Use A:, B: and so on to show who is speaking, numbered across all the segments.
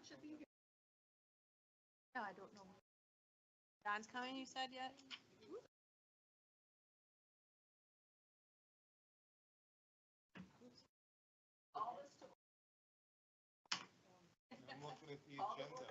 A: should be here. Yeah, I don't know. Don's coming, you said yet?
B: I'm looking at the agenda.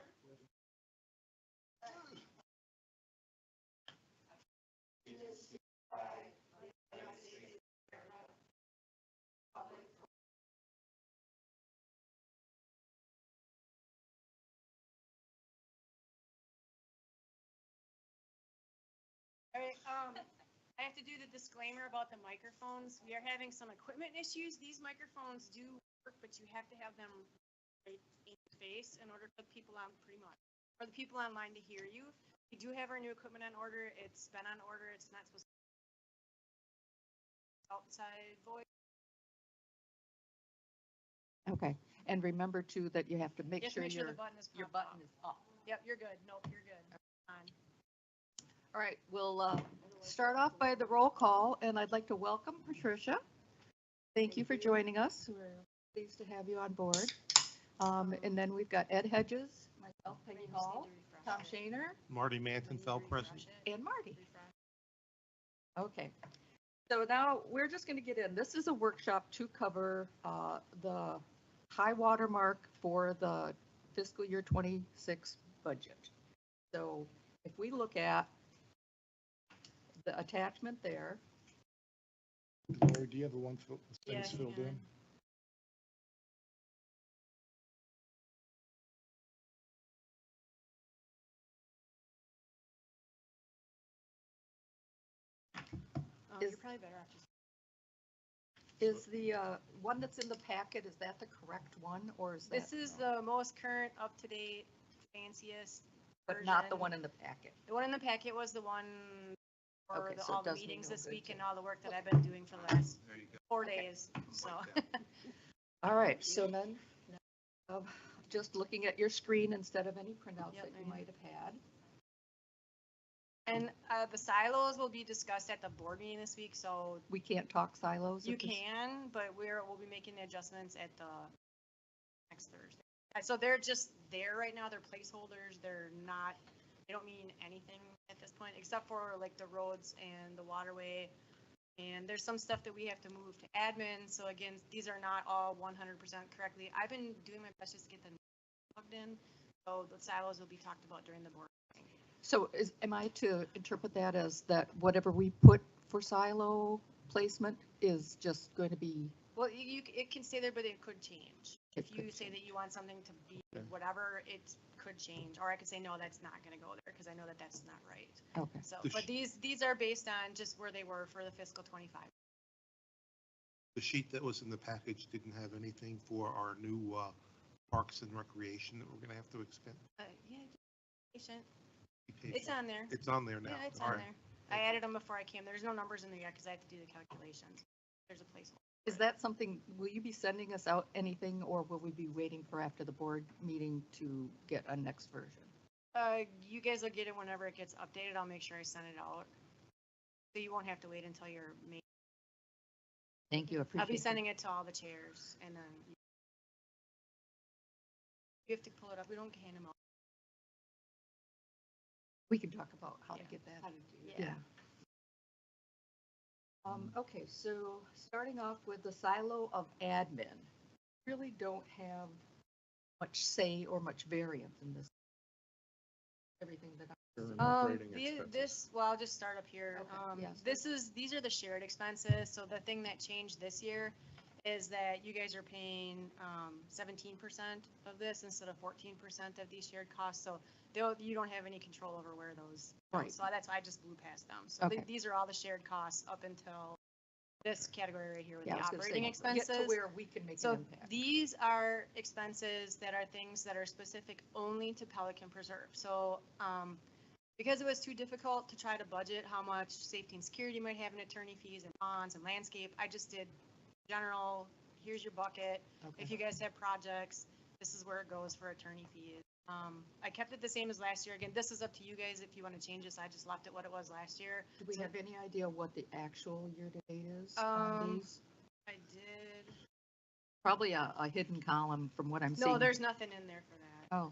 A: All right, I have to do the disclaimer about the microphones. We are having some equipment issues. These microphones do work, but you have to have them right in your face in order for the people on, pretty much, for the people online to hear you. We do have our new equipment on order. It's been on order. It's not supposed to outside voice.
C: Okay, and remember too that you have to make
A: You have to
C: sure
A: make sure
C: your,
A: the button is
C: your
A: popped
C: button
A: up.
C: is up.
A: Yep, you're good. Nope, you're good. On.
C: All right, we'll start off by the roll call, and I'd like to welcome Patricia. Thank you for joining us. We're pleased to have you on board. And then we've got Ed Hedges, myself, Peggy Hall, Tom Shaner,
B: Marty Mantonfeld present.
C: and Marty. Okay, so now we're just going to get in. This is a workshop to cover the high water mark for the fiscal year 26 budget. So if we look at the attachment there,
B: Lori, do you have the one the
A: Yeah,
B: space filled
A: hang
B: in?
A: on. You're
C: Is-
A: probably better off just.
C: is the one that's in the packet, is that the correct one, or is that?
A: This is the most current, up-to-date, fanciest
C: But not the
A: version.
C: one in the packet.
A: The one in the packet was the one for
C: Okay,
A: the,
C: so it
A: all the
C: does me
A: meetings
C: no
A: this
C: good
A: week
C: to-
A: and all the work that I've been doing for the last
B: There you go.
A: 4
C: Okay.
A: days, so.
C: All right, so then, just looking at your screen instead of any printouts
A: Yep,
C: that you
A: I-
C: might have had.
A: And the silos will be discussed at the board meeting this week, so
C: We can't talk silos.
A: you
C: at this-
A: can, but we'll be making the adjustments at the next Thursday. So they're just there right now, they're placeholders, they're not, they don't mean anything at this point, except for like the roads and the waterway. And there's some stuff that we have to move to admin, so again, these are not all 100% correctly. I've been doing my best just to get them plugged in, so the silos will be talked about during the board meeting.
C: So am I to interpret that as that whatever we put for silo placement is just going to be,
A: Well, it can stay there, but it could change.
C: It
A: If you
C: could
A: say that
C: change.
A: you want something to be
B: Okay.
A: whatever, it could change, or I could say, no, that's not gonna go there, because I know that that's not right.
C: okay,
A: So,
B: The
A: but
B: sh-
A: these are based on just where they were for the fiscal 25.
B: The sheet that was in the package didn't have anything for our new parks and recreation that we're gonna have to expend.
A: Yeah, just patient.
B: Be patient.
A: It's on there.
B: It's on there now.
A: Yeah, it's
B: All
A: on
B: right.
A: there. I added them before I came. There's no numbers in there yet, because I have to do the calculations. There's a placeholder.
C: is that something, will you be sending us out anything, or will we be waiting for after the board meeting to get a next version?
A: You guys will get it whenever it gets updated. I'll make sure I send it out. So you won't have to wait until your meeting.
C: Thank you, appreciate
A: I'll be
C: it.
A: sending it to all the chairs, and then you have to pull it up. We don't hand them out.
C: We can talk about how to
A: Yeah.
C: get that.
A: How to do it.
C: Yeah. Okay, so starting off with the silo of admin, really don't have much say or much variance in this. Everything that
A: Well, I'll just start up here.
C: Okay, yes.
A: These are the shared expenses. So the thing that changed this year is that you guys are paying 17% of this instead of 14% of these shared costs. So you don't have any control over where those.
C: Right.
A: So that's why I just blew past them. So
C: Okay.
A: these are all the shared costs up until this category right here with
C: Yeah, I
A: the
C: was gonna say,
A: operating
C: get
A: expenses.
C: to where we can make an
A: So
C: impact.
A: these are expenses that are things that are specific only to Pelican Preserve. So, because it was too difficult to try to budget how much safety and security might have in attorney fees and bonds and landscape, I just did general, here's your bucket.
C: Okay.
A: If you guys have projects, this is where it goes for attorney fees. I kept it the same as last year. Again, this is up to you guys if you want to change this. I just left it what it was last year.
C: Do we
A: so-
C: have any idea what the actual year-to-date is on these?
A: I did.
C: Probably a hidden column from what I'm seeing.
A: No, there's nothing in there for that.
C: Oh,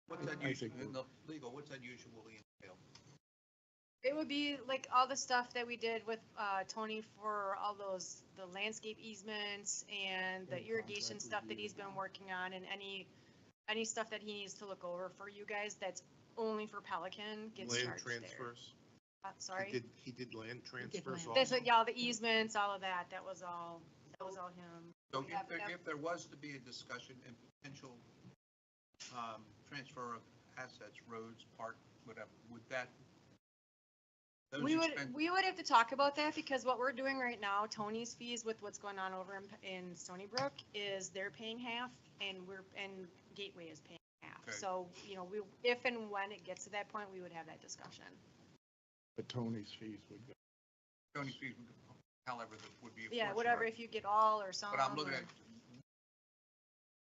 D: What's that
E: I
D: usually,
E: think
D: in the legal, what's that usually entail?
A: It would be like all the stuff that we did with Tony for all those, the landscape easements and the
E: And
A: irrigation
E: contract
A: stuff that
E: review.
A: he's been working on, and any stuff that he needs to look over for you guys that's only for Pelican gets
B: Land
A: charged there.
B: transfers.
A: Sorry?
B: He did land transfers
C: land.
A: That's
B: also.
A: what, yeah, all the easements, all of that, that was all him.
D: So
A: Yeah,
D: if there was to be a discussion and potential transfer of assets, roads, park, whatever, would that? those
A: We would,
D: expen-
A: we would have to talk about that, because what we're doing right now, Tony's fees with what's going on over in Stony Brook is they're paying half and Gateway is paying half.
D: Okay.
A: So, if and when it gets to that point, we would have that discussion.
E: But Tony's fees would go.
D: Tony fees, however, that would be.
A: Yeah,
D: apportioned,
A: whatever,
D: right?
A: if you get all or some.
D: But I'm looking
A: or-
D: at,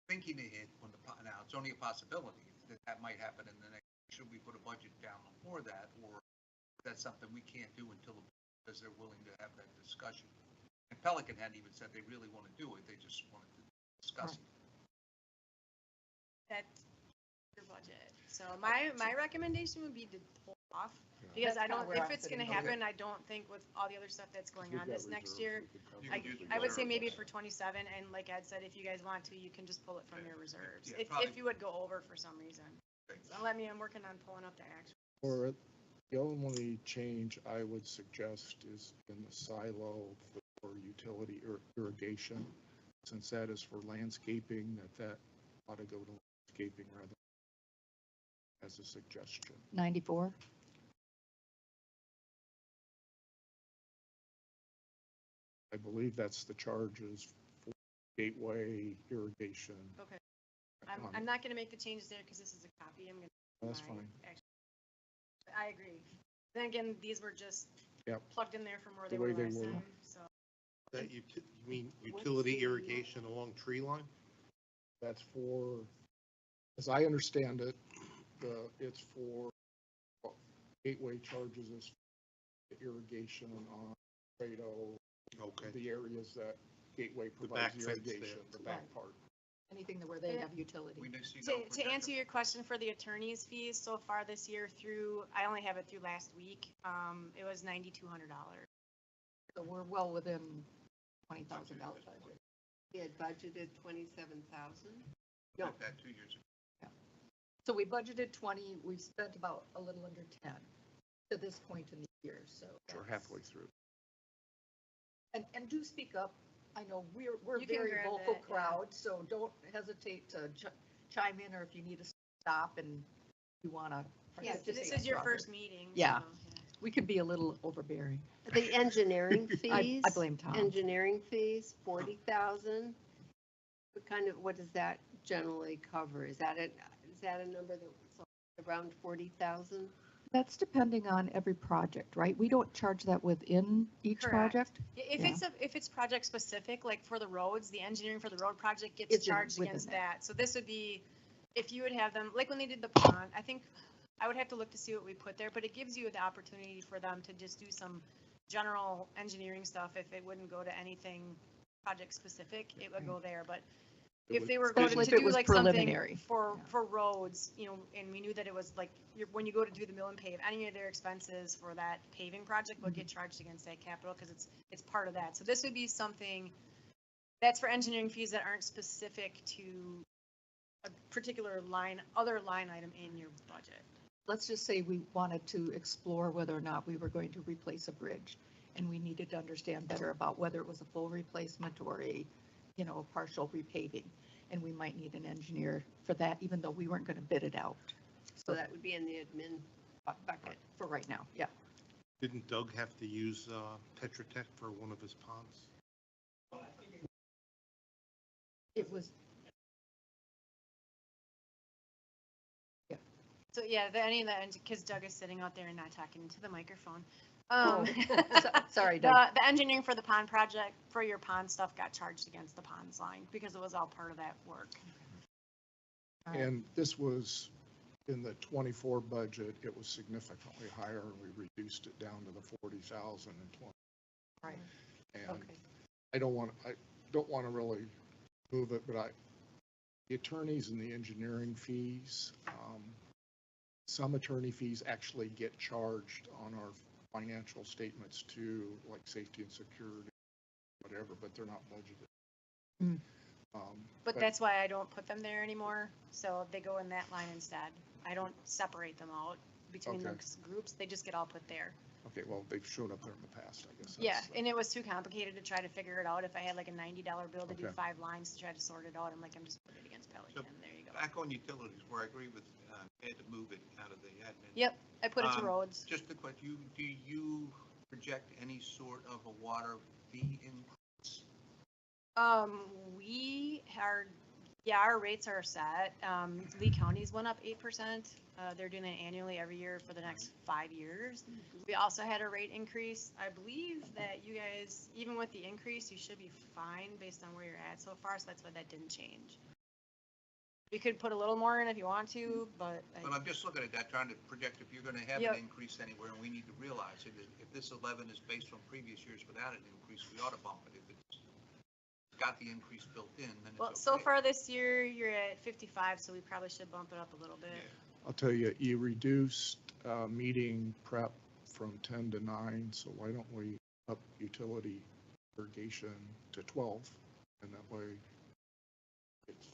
D: thinking ahead on now, it's only a possibility that might happen in the next, should we put a budget down for that, or that's something we can't do until, because they're willing to have that discussion. And Pelican hadn't even said they really want to do it, they just wanted to discuss it.
A: That's your budget. So my recommendation would be to hold off, because
C: That's
A: I don't,
C: kinda where
A: if
C: I'm
A: it's gonna
C: sitting.
A: happen, I don't think with all the other stuff that's going
E: We've
A: on
E: got
A: this next
E: reserves,
A: year,
E: we could cover
D: You
A: I,
D: could use
A: I would say
D: reserves.
A: maybe for 27, and like Ed said, if you guys want to, you can just pull it from your reserves,
D: Yeah,
A: if
D: probably.
A: you would go over for some reason.
D: Okay.
A: So I'm working on pulling up the actual.
E: Or the only change I would suggest is in the silo for utility or irrigation, since that is for landscaping, that ought to go to landscaping rather as a suggestion.
C: 94?
E: I believe that's the charges for gateway irrigation.
A: Okay. I'm not gonna make the changes there, because this is a copy, I'm gonna.
E: That's
A: my
E: fine.
A: actual- I agree. Then again, these were just
E: Yep.
A: plugged in there from where
E: The
A: they were
E: way they
A: last
E: were.
A: time, so.
B: That you mean utility irrigation along tree line?
E: That's for, as I understand it, it's for gateway charges is irrigation on Prado,
B: Okay.
E: the areas that gateway
B: back
E: provides
B: fence there.
E: irrigation, the back
C: Right.
E: part.
C: Anything that where they have utility.
D: We need to
A: To answer your question for the attorney's fees, so far this year I only have it through last week, it was $9,200.
C: So we're well within $20,000 budget.
F: We had budgeted 27,000.
D: No. That 2 years ago.
C: So we budgeted 20, we've spent about a little under 10 to this point in the year, so.
E: We're
C: that's-
E: halfway through.
C: And do speak up. I know we're
A: You can
C: very
A: grab
C: vocal
A: it, yeah.
C: crowd, so don't hesitate to chime in, or if you need to stop and you want to.
F: Yeah,
A: This is your first meeting.
C: Yeah.
A: so,
C: We could be a little overbearing.
F: The engineering fees.
C: I blame Tom.
F: Engineering fees, 40,000. What does that generally cover? Is that a number that's around 40,000?
C: That's depending on every project, right? We don't charge that within each
A: Correct.
C: project.
A: If it's project specific, like for the roads, the engineering for the road project gets
C: It's
A: charged
C: within
A: against
C: that.
A: that. So this would be, if you would have them, like when they did the pond, I think, I would have to look to see what we put there, but it gives you the opportunity for them to just do some general engineering stuff. If it wouldn't go to anything project specific, it would go there, but if they were going
C: Especially
A: to
C: if it
A: do
C: was
A: like something
C: preliminary.
A: for
C: Yeah.
A: roads, and we knew that it was like, when you go to do the mill and pave, any of their expenses for that paving project would get charged against that capital, because it's part of that. So this would be something that's for engineering fees that aren't specific to a particular other line item in your budget.
C: Let's just say we wanted to explore whether or not we were going to replace a bridge, and we needed to understand better about whether it was a full replacement or a partial repaving. And we might need an engineer for that, even though we weren't going to bid it out.
F: So that would be in the admin bucket.
C: For right now, yeah.
B: Didn't Doug have to use Tetra Tech for one of his ponds?
C: It was,
A: So yeah, any of that, because Doug is sitting out there and not talking into the microphone.
C: oh, sorry,
A: The,
C: Doug.
A: the engineering for the pond project, for your pond stuff got charged against the ponds line, because it was all part of that work.
C: All right.
E: And this was in the 24 budget, it was significantly higher, and we reduced it down to the 40,000 in 20.
C: Right,
E: And
C: okay.
E: I don't want, don't want to really move it, but the attorneys and the engineering fees, some attorney fees actually get charged on our financial statements too, like safety and security, whatever, but they're not budgeted.
C: Mm.
A: But that's why I don't put them there anymore. So they go in that line instead. I don't separate them out between
E: Okay.
A: those groups. They just get all put there.
E: Okay, well, they've showed up there in the past, I guess.
A: Yeah,
E: That's,
A: and it was too complicated to try to figure it out. If I had like a $90 bill to do
E: Okay.
A: 5 lines to try to sort it out, I'm like, I'm just putting it against Pelican. There you go.
G: Back on utilities, where I agree with, had to move it out of the admin.
A: Yep, I put it to roads.
G: Just a question, do you project any sort of a water fee increase?
A: We are, yeah, our rates are set. Lee County's went up 8%. They're doing it annually every year for the next 5 years. We also had a rate increase. I believe that you guys, even with the increase, you should be fine based on where you're at so far, so that's why that didn't change. You could put a little more in if you want to, but.
G: But I'm just looking at that, trying to project if you're gonna have
A: Yep.
G: an increase anywhere, and we need to realize it. If this 11 is based on previous years without an increase, we ought to bump it. If it's got the increase built in, then it's okay.
A: Well, so far this year, you're at 55, so we probably should bump it up a little bit.
G: Yeah.
E: I'll tell you, you reduced meeting prep from 10 to 9, so why don't we up utility irrigation to 12? And that way it's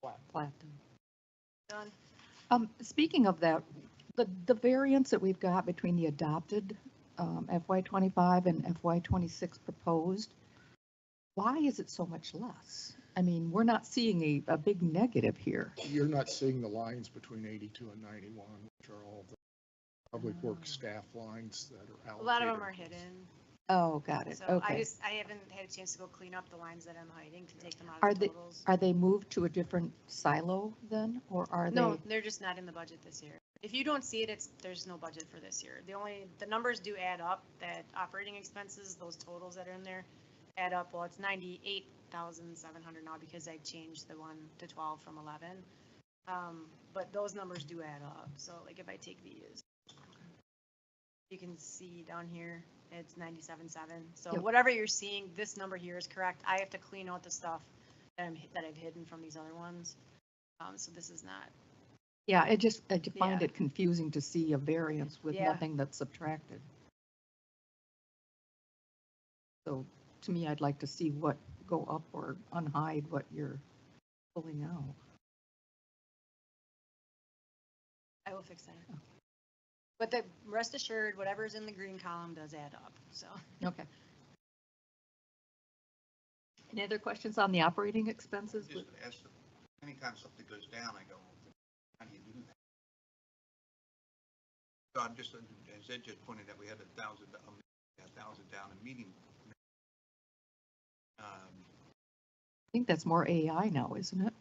E: flat.
C: Platinum.
A: Done.
C: Speaking of that, the variance that we've got between the adopted FY25 and FY26 proposed, why is it so much less? I mean, we're not seeing a big negative here.
E: You're not seeing the lines between 82 and 91, which are all the public works staff lines that are
A: A
E: allocated.
A: lot of them are hidden.
C: Oh, got it.
A: So
C: Okay.
A: I haven't had a chance to go clean up the lines that I'm hiding to take them out
C: Are
A: of the
C: they-
A: totals.
C: Are they moved to a different silo then, or are
A: No,
C: they?
A: they're just not in the budget this year. If you don't see it, there's no budget for this year. The numbers do add up, that operating expenses, those totals that are in there add up. Well, it's 98,700 now because I changed the 1 to 12 from 11. But those numbers do add up. So like if I take these, you can see down here, it's 97.7. So
C: Yep.
A: whatever you're seeing, this number here is correct. I have to clean out the stuff that I've hidden from these other ones. So this is not.
C: Yeah, I just find
A: Yeah.
C: it confusing to see a variance with
A: Yeah.
C: nothing that's subtracted. So to me, I'd like to see what go up or unhide what you're pulling out.
A: I will fix that. But rest assured, whatever's in the green column does add up, so.
C: Okay. Any other questions on the operating expenses?
G: Just ask them, anytime something goes down, I go, how do you do that? So I'm just, as Ed just pointed out, we had 1,000 down in meeting.
C: I think that's more AI now, isn't it?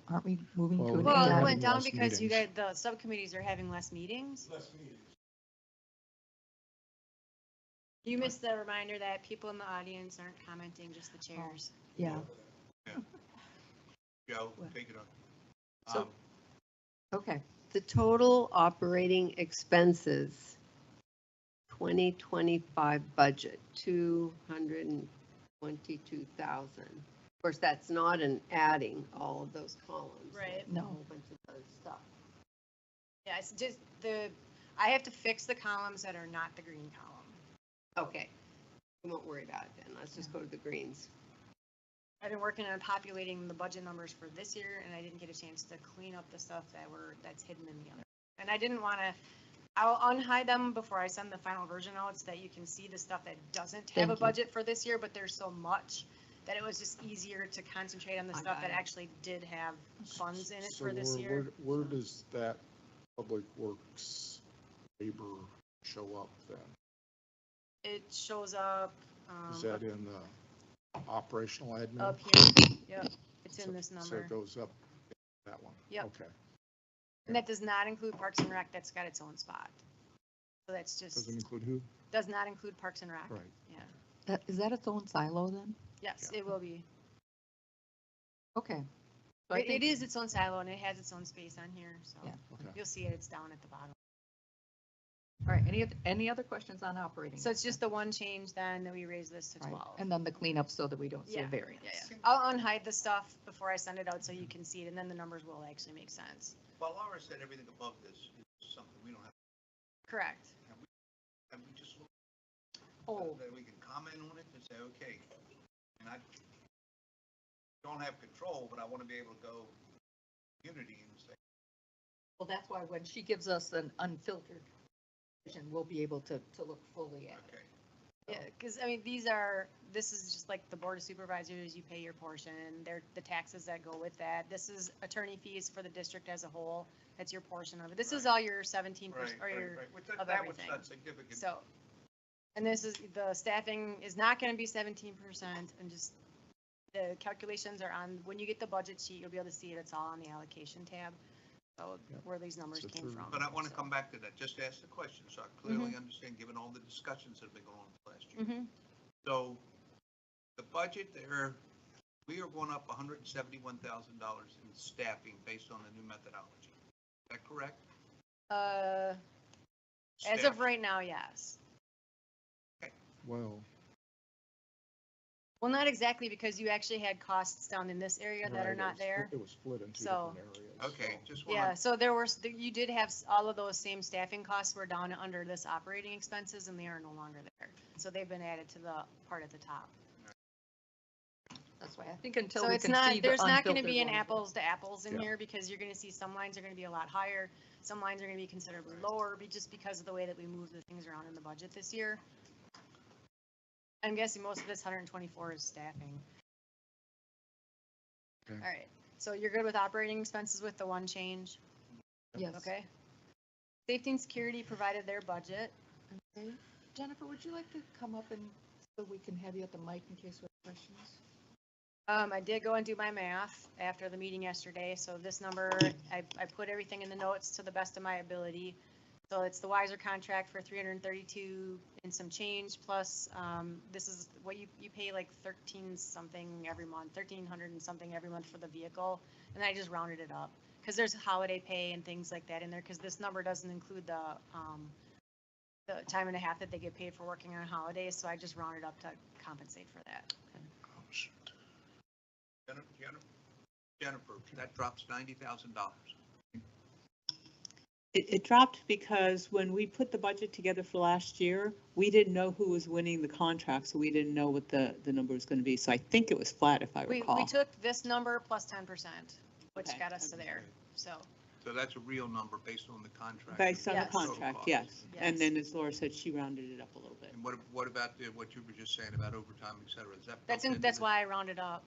C: Aren't we moving to an
E: Well,
A: Well,
E: Yeah.
A: it
C: AI?
A: went down
E: Less
A: because you
E: meetings.
A: guys, the subcommittees are having less meetings. You missed the reminder that people in the audience aren't commenting, just the chairs.
C: Yeah,
G: Joe, take it on.
C: So- okay.
F: The total operating expenses, 2025 budget, 222,000. Of course, that's not an adding all of those columns.
A: Right.
F: That's a
C: No.
F: whole bunch of other stuff.
A: Yeah, it's just I have to fix the columns that are not the green column.
F: Okay, we won't worry about it then. Let's just go to the greens.
A: I've been working on populating the budget numbers for this year, and I didn't get a chance to clean up the stuff that's hidden in the other. And I didn't want to, I'll unhide them before I send the final version out so that you can see the stuff that doesn't have a
C: Thank you.
A: budget for this year, but there's so much that it was just easier to concentrate on the
F: I
A: stuff
F: got
A: that
F: it.
A: actually did have funds in it
E: So
A: for this year.
E: Where does that public works labor show up then?
A: It shows up,
E: Is that in the operational admin?
A: up here. Yep, it's in this
E: So
A: number.
E: it goes up that one?
A: Yep.
E: Okay.
A: And that does not include Parks and Rec, that's got its own spot. So that's just,
E: Doesn't include who?
A: does not include Parks and Rec.
E: Right.
A: Yeah,
C: Is that its own silo then?
A: yes,
E: Yeah.
A: it will be.
C: Okay. So I
A: It
C: think-
A: is its own silo and it has its own space on here, so
C: Yeah.
E: Okay.
A: you'll see it, it's down at the bottom.
C: All right, any other questions on operating?
A: So it's just the one change then that we raised this to
C: Right,
A: 12.
C: And then the cleanup so that we don't see a
A: Yeah,
C: variance.
A: Yeah. I'll unhide the stuff before I send it out so you can see it, and then the numbers will actually make sense.
G: Well, Laura said everything above this is something we don't have,
A: Correct.
G: and we just look,
C: Oh,
G: that we can comment on it and say, okay, and I don't have control, but I want to be able to go community and say,
C: well, that's why when she gives us an unfiltered vision, we'll be able to look fully at it.
G: okay,
A: Yeah, because I mean, this is just like the board of supervisors, you pay your portion, they're the taxes that go with that. This is attorney fees for the district as a whole, that's your portion of it. This is
G: Right.
A: all your 17%,
G: right,
A: or
G: right,
A: your,
G: right, which
A: of
G: that was
A: everything.
G: not significant.
A: so. And this is, the staffing is not gonna be 17%, and just, the calculations are on, when you get the budget sheet, you'll be able to see it, it's all on the allocation tab. So
E: Yep.
A: where these numbers
E: So
A: came
E: through-
A: from.
G: But I want to
A: so.
G: come back to that, just to ask the question, so I clearly understand, given all the discussions that have been going on last year.
A: Mhm.
G: So the budget there, we are going up $171,000 in staffing based on the new methodology. Is that correct?
A: As
G: Staff.
A: of right now, yes.
E: Well,
A: Well, not exactly, because you actually had costs down in this area that are
E: right,
A: not there.
E: It was split in two
A: So-
E: different areas.
G: Okay,
E: so-
G: just
A: Yeah,
G: want
A: so you did have all of those same staffing costs were down under this operating expenses, and they are no longer there. So they've been added to the part at the top.
C: That's why I think until
A: So
C: we
A: it's
C: can see
A: not,
C: the
A: there's not gonna
C: unfiltered
A: be an
C: ones.
A: apples to apples in
E: Yeah.
A: here, because you're gonna see some lines are gonna be a lot higher, some lines are gonna be considerably lower, just because of the way that we move the things around in the budget this year. I'm guessing most of this 124 is staffing.
E: Okay.
A: All right, so you're good with operating expenses with the one change,
C: Yes.
A: okay? Safety and security provided their budget.
C: Okay. Jennifer, would you like to come up and, so we can have you at the mic in case we have questions?
A: I did go and do my math after the meeting yesterday, so this number, I put everything in the notes to the best of my ability. So it's the Wiser contract for 332 and some change, plus, this is what you pay like 13 something every month, 1,300 and something every month for the vehicle, and I just rounded it up. Because there's holiday pay and things like that in there, because this number doesn't include the time and a half that they get paid for working on holidays, so I just rounded up to compensate for that.
G: Jennifer, that drops $90,000.
H: It dropped because when we put the budget together for last year, we didn't know who was winning the contract, so we didn't know what the number was going to be. So I think it was flat, if I
A: We
H: recall.
A: took this number plus 10%, which
H: Okay,
A: got us to
H: 10%.
A: there, so.
G: So that's a real number based on the contract.
H: Based on the
A: Yes.
H: contract,
G: Total
H: yes.
G: cost.
H: And
A: Yes.
H: then, as Laura said, she rounded it up a little bit.
G: And what about what you were just saying about overtime, et cetera? Is that?
A: That's
G: built into
A: that's
G: the-
A: why I rounded up.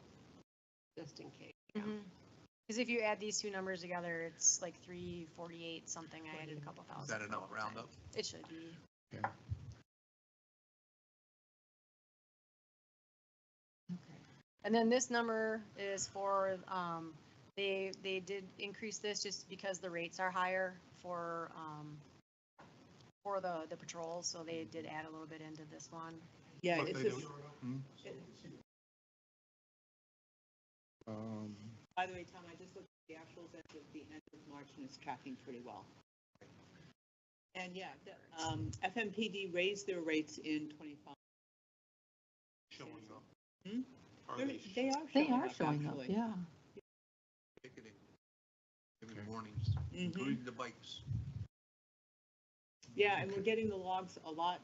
F: Just in case.
A: Because if you add these two numbers together, it's like 348 something. I added a couple thousand.
G: Is that
A: for
G: enough
A: overtime.
G: round up?
A: It should be.
E: Yeah.
A: And then this number is for, they did increase this just because the rates are higher for the patrols, so they did add a little bit into this one.
H: Yeah,
B: What
H: it's
B: they
H: just,
B: do?
H: by the way, Tom, I just looked at the actuals at the end of March, and it's tracking pretty well. And yeah, FMPD raised their rates in 25.
B: Showing up.
H: Hmm?
B: Are
H: They
B: they
H: are
C: They
H: showing
C: are
H: up,
C: showing up,
H: actually.
C: yeah.
G: Ticketing, giving
E: Okay.
G: warnings,
H: Mhm.
G: including the bikes.
H: Yeah, and we're getting the logs a lot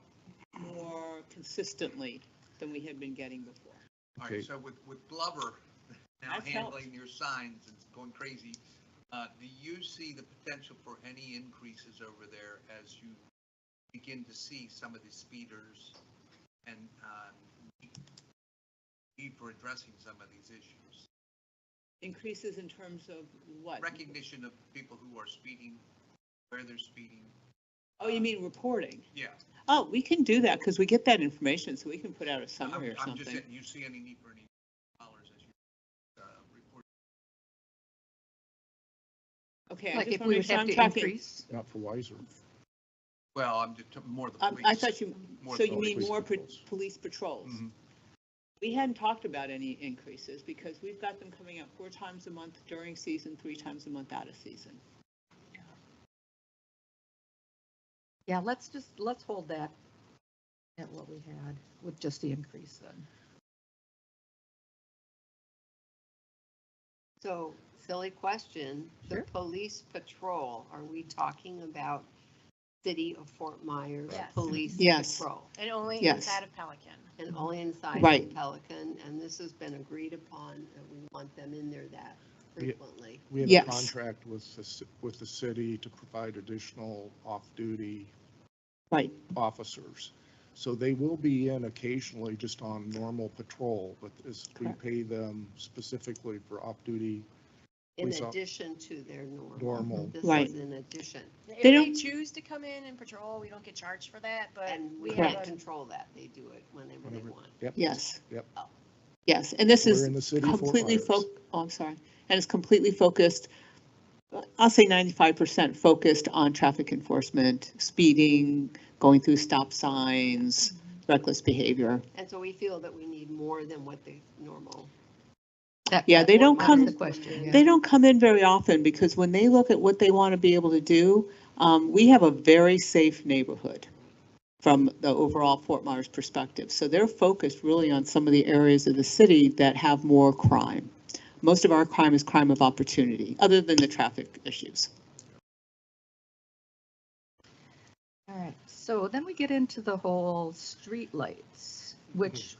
H: more consistently than we had been getting before.
G: All
E: Okay.
G: right, so with Glover now
H: That's helped.
G: handling your signs and going crazy, do you see the potential for any increases over there as you begin to see some of the speeders and need for addressing some of these issues?
H: Increases in terms of what?
G: Recognition of people who are speeding, where they're speeding.
H: Oh, you mean reporting?
G: Yeah.
H: Oh, we can do that because we get that information, so we can put out a summary or
G: I'm just
H: something.
G: saying, you see any need for any dollars as you report?
H: Okay, I
C: Like
H: just
C: if
H: want
C: we
H: to make
C: would
H: sure
C: have
H: I'm
C: to
H: traffic.
C: increase,
E: Not for Wiser.
G: Well, I'm just more the police.
H: I thought you,
G: More
H: so you
G: police
H: mean more
E: patrols.
H: police patrols?
G: Mhm.
H: We hadn't talked about any increases because we've got them coming up 4 times a month during season, 3 times a month out of season.
C: Yeah, let's hold that at what we had with just the increase then.
F: So, silly question, the
C: Sure.
F: police patrol, are we talking about City of Fort Myers
A: Yes.
F: Police
I: Yes.
F: Patrol?
A: And only
I: Yes.
A: inside of Pelican.
F: And only inside
I: Right.
F: of Pelican, and this has been agreed upon, that we want them in there that
E: Yeah.
F: frequently.
E: We have
I: Yes.
E: a contract with the city to provide additional off-duty
I: Right.
E: officers. So they will be in occasionally just on normal patrol, but we
I: Correct.
E: pay them specifically for off-duty
F: In
E: Police op-
F: addition to their normal.
E: normal.
F: This
I: Right.
F: is in addition,
A: If
I: They
A: they
I: don't-
A: choose to come in and patrol, we don't get charged for that, but
F: and
A: we
F: we
A: have
F: can't
A: a,
F: control that, they do it whenever they
E: Whenever-
F: want.
E: Yep.
I: Yes.
E: Yep.
I: Yes, and this
E: We're
I: is
E: in the city of Fort
I: completely
E: Myers.
I: I'm sorry, and it's completely focused, I'll say 95% focused on traffic enforcement, speeding, going through stop signs, reckless behavior.
F: And so we feel that we need more than what the normal.
I: Yeah, they don't
C: That's
I: come-
C: the question, yeah.
I: They don't come in very often because when they look at what they want to be able to do, we have a very safe neighborhood from the overall Fort Myers perspective. So they're focused really on some of the areas of the city that have more crime. Most of our crime is crime of opportunity, other than the traffic issues.
C: All right, so then we get into the whole street lights, which,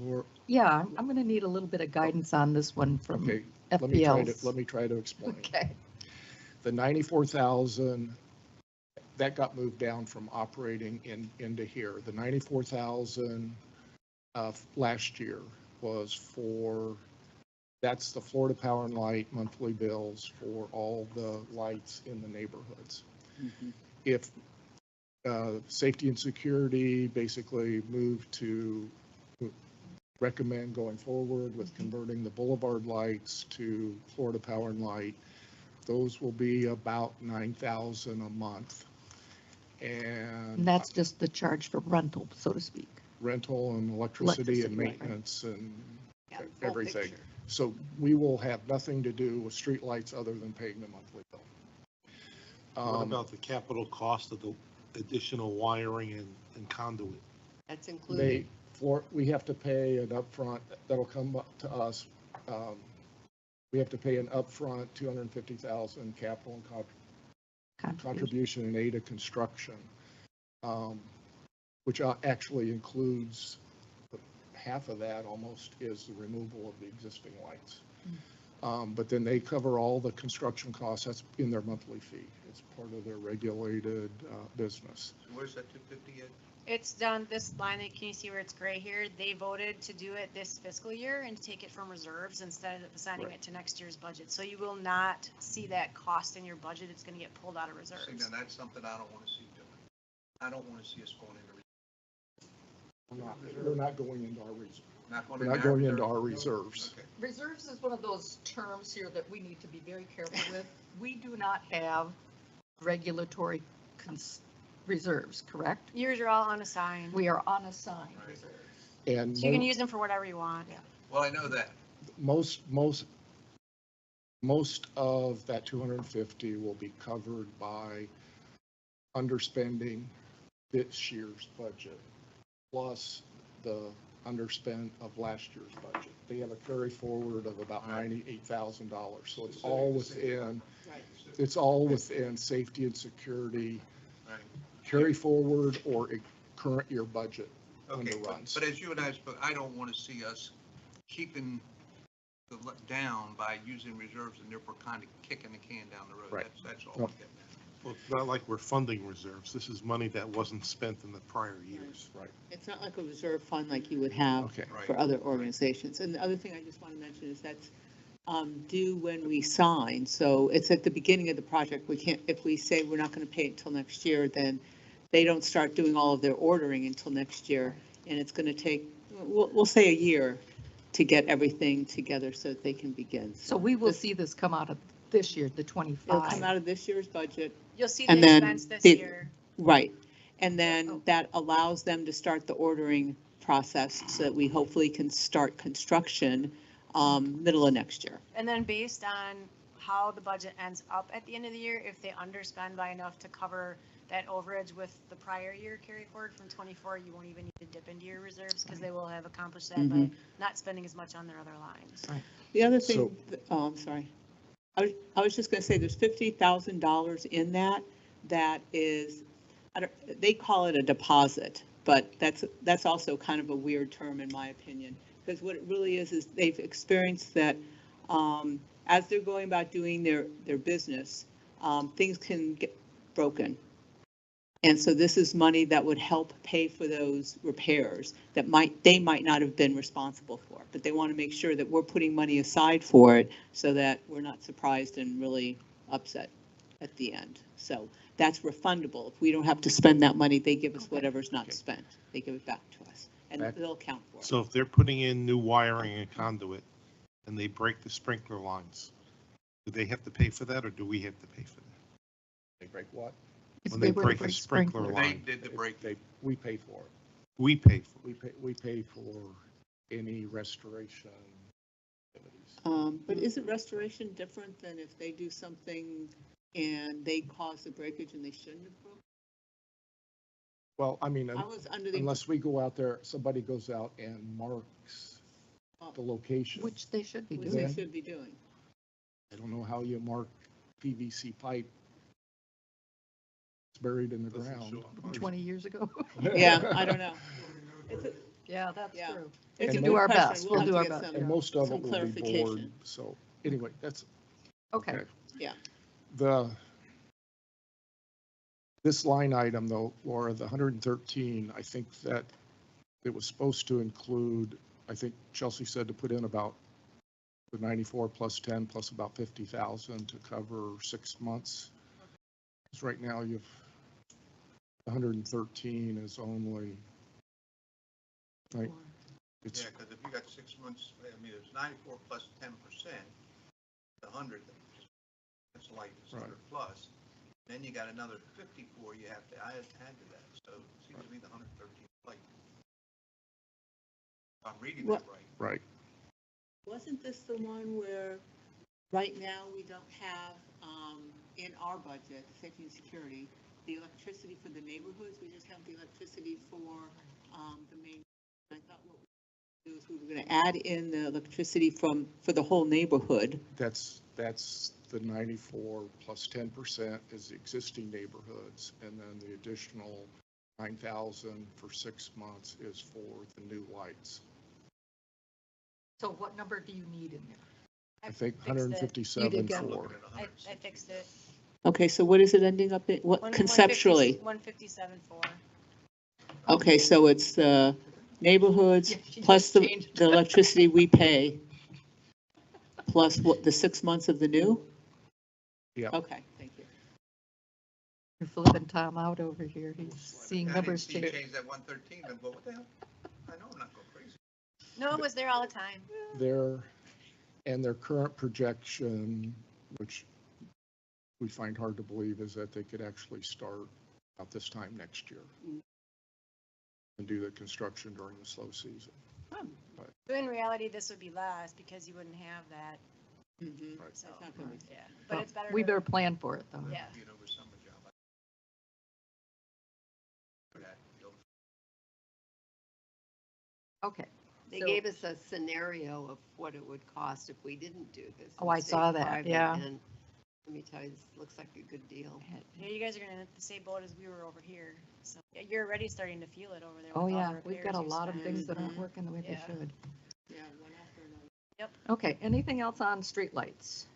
E: We're-
C: yeah, I'm going to need a little bit of guidance on this one from
E: Okay,
C: FPLs.
E: let me try to explain.
C: Okay,
E: The 94,000, that got moved down from operating into here. The 94,000 last year was that's the Florida Power and Light monthly bills for all the lights in the neighborhoods. If safety and security basically moved to recommend going forward with converting the boulevard lights to Florida Power and Light, those will be about 9,000 a month.
C: and
E: And
C: that's just the charge for rental, so to speak.
E: rental and electricity and
C: Electricity, right.
E: maintenance and
F: Yeah, full
E: everything.
F: picture.
E: So we will have nothing to do with streetlights other than paying the monthly bill.
B: What about the capital cost of the additional wiring and conduit?
F: That's included.
E: We have to pay an upfront, that'll come up to us. We have to pay an upfront 250,000 capital and contribution in aid of construction, which actually includes half of that almost is the removal of the existing lights. But then they cover all the construction costs. That's in their monthly fee. It's part of their regulated business.
D: Where's that 250 at?
A: it's done, this line, can you see where it's gray here? They voted to do it this fiscal year and to take it from reserves instead of assigning
E: Right.
A: it to next year's budget. So you will not see that cost in your budget. It's gonna get pulled out of
D: See,
A: reserves.
D: now that's something I don't want to see doing. I don't want to see us going into,
E: We're not going into our reserve.
D: not going
E: We're
D: into.
E: not going into
D: reserve.
E: our reserves.
D: Okay.
C: Reserves is one of those terms here that we need to be very careful with. We do not have regulatory reserves, correct?
A: Yours are all unassigned.
C: We are unassigned
D: Right.
C: reserves.
E: And
A: So you can use them for whatever you want.
D: Well, I know that.
E: most of that 250 will be covered by underspending this year's budget, plus the underspend of last year's budget. They have a carry forward of about $98,000, so it's all within,
F: Right.
E: it's all within safety and security,
D: Right.
E: carry forward or a current year budget
D: Okay,
E: underruns.
D: but as you and I spoke, I don't want to see us keeping down by using reserves and therefore kind of kicking the can down the road.
E: Right.
D: That's all
E: No.
D: I'm getting at.
B: Well, it's not like we're funding reserves. This is money that wasn't spent in the prior years.
E: Right,
I: It's not like a reserve fund like you would have
E: okay.
D: Right.
I: for other organizations. And the other thing I just want to mention is that's due when we sign. So it's at the beginning of the project. We can't, if we say we're not going to pay it until next year, then they don't start doing all of their ordering until next year. And it's going to take, we'll say a year to get everything together so that they can begin.
C: So we will see this come out of this year, the
I: It'll come
C: 25.
I: out of this year's budget.
A: You'll see the
I: And then
A: expense this
I: the-
A: year.
I: Right. And then that allows them to start the ordering process so that we hopefully can start construction middle of next year.
A: And then based on how the budget ends up at the end of the year, if they underspend by enough to cover that overage with the prior year carry forward from 24, you won't even need to dip into your reserves because they will have accomplished that by not spending as much on their other lines.
I: The other thing,
E: So-
I: oh, I'm sorry. I was just going to say, there's $50,000 in that is, they call it a deposit, but that's also kind of a weird term in my opinion. Because what it really is they've experienced that as they're going about doing their business, things can get broken. And so this is money that would help pay for those repairs that they might not have been responsible for, but they want to make sure that we're putting money aside for it so that we're not surprised and really upset at the end. So that's refundable. If we don't have to spend that money, they give us whatever's not spent. They give it back to us and they'll account for it.
B: So if they're putting in new wiring and conduit and they break the sprinkler lines, do they have to pay for that or do we have to pay for that?
E: They break what?
B: When they break a sprinkler
G: They
B: line,
G: did the break.
E: We pay for it.
B: we pay for it.
E: We pay for any restoration activities.
I: But isn't restoration different than if they do something and they cause the breakage and they shouldn't have broken?
E: Well, I mean,
I: I was under the,
E: unless we go out there, somebody goes out and marks the location.
C: Which they should be
I: which
C: doing.
I: they should be doing.
E: I don't know how you mark PVC pipe. It's buried in the ground.
C: 20 years ago.
I: Yeah, I don't know.
C: Yeah, that's
I: Yeah.
C: true.
I: It's
C: We
I: a
C: can
I: good
C: do our
I: question.
C: best.
I: We'll
C: We'll
I: have
C: do
I: to
C: our
I: get
C: best.
I: some-
E: And most of
I: Some
E: it will be board,
I: clarification.
E: so anyway, that's.
C: Okay.
I: Yeah.
E: This line item though, Laura, the 113, I think that it was supposed to include, I think Chelsea said to put in about the 94 plus 10 plus about 50,000 to cover 6 months. Because right now you've, 113 is only, right? It's,
G: Yeah, because if you got 6 months, I mean, it's 94 plus 10%, the 100, that's like it's 100 plus. Then you got another 54 you have to add to that. So it seems to me the 113 like. If I'm reading that right.
E: right.
I: Wasn't this the one where right now we don't have in our budget, safety and security, the electricity for the neighborhoods? We just have the electricity for the main. I thought what we were going to do is we were going to add in the electricity for the whole neighborhood.
E: That's the 94 plus 10% is the existing neighborhoods, and then the additional 9,000 for 6 months is for the new lights.
C: So what number do you need in there?
E: I think
A: fixed it.
E: 157
C: You did get it.
E: for,
A: I fixed it.
I: Okay, so what is it ending up in? What conceptually?
A: 157.4.
I: Okay, so it's the neighborhoods
C: Yeah, she
I: plus
C: just
I: the
C: changed.
I: the electricity we pay, plus what, the 6 months of the new?
E: yeah.
I: Okay, thank you.
C: You're flipping Tom out over here. He's seeing
G: I
C: numbers
G: didn't see
C: change.
G: you change that 113, then, but what the hell? I know I'm not going crazy.
A: No, it was there all the time.
E: Their current projection, which we find hard to believe, is that they could actually start about this time next year and do the construction during the slow season.
A: But in reality, this would be less because you wouldn't have that.
I: Mhm.
E: Right.
A: So,
I: That's not gonna be-
A: yeah, but it's better.
C: We
A: to-
C: better plan for it though.
A: Yeah.
G: You know, with summer job. For that, you'll-
C: Okay.
F: They
C: So-
F: gave us a scenario of what it would cost if we didn't do this.
C: Oh, I
F: in
C: saw
F: state
C: that,
F: private,
C: yeah.
F: and let me tell you, this looks like a good deal.
A: Yeah, you guys are gonna hit the same boat as we were over here. So yeah, you're already starting to feel it over there.
C: Oh,
A: with all
C: yeah.
A: the
C: We've got a
A: repairs you
C: lot of
A: spent.
C: things that aren't
F: Mhm.
C: working the way they
A: Yeah.
C: should.
I: Yeah, one after another.
C: Okay, anything else on streetlights?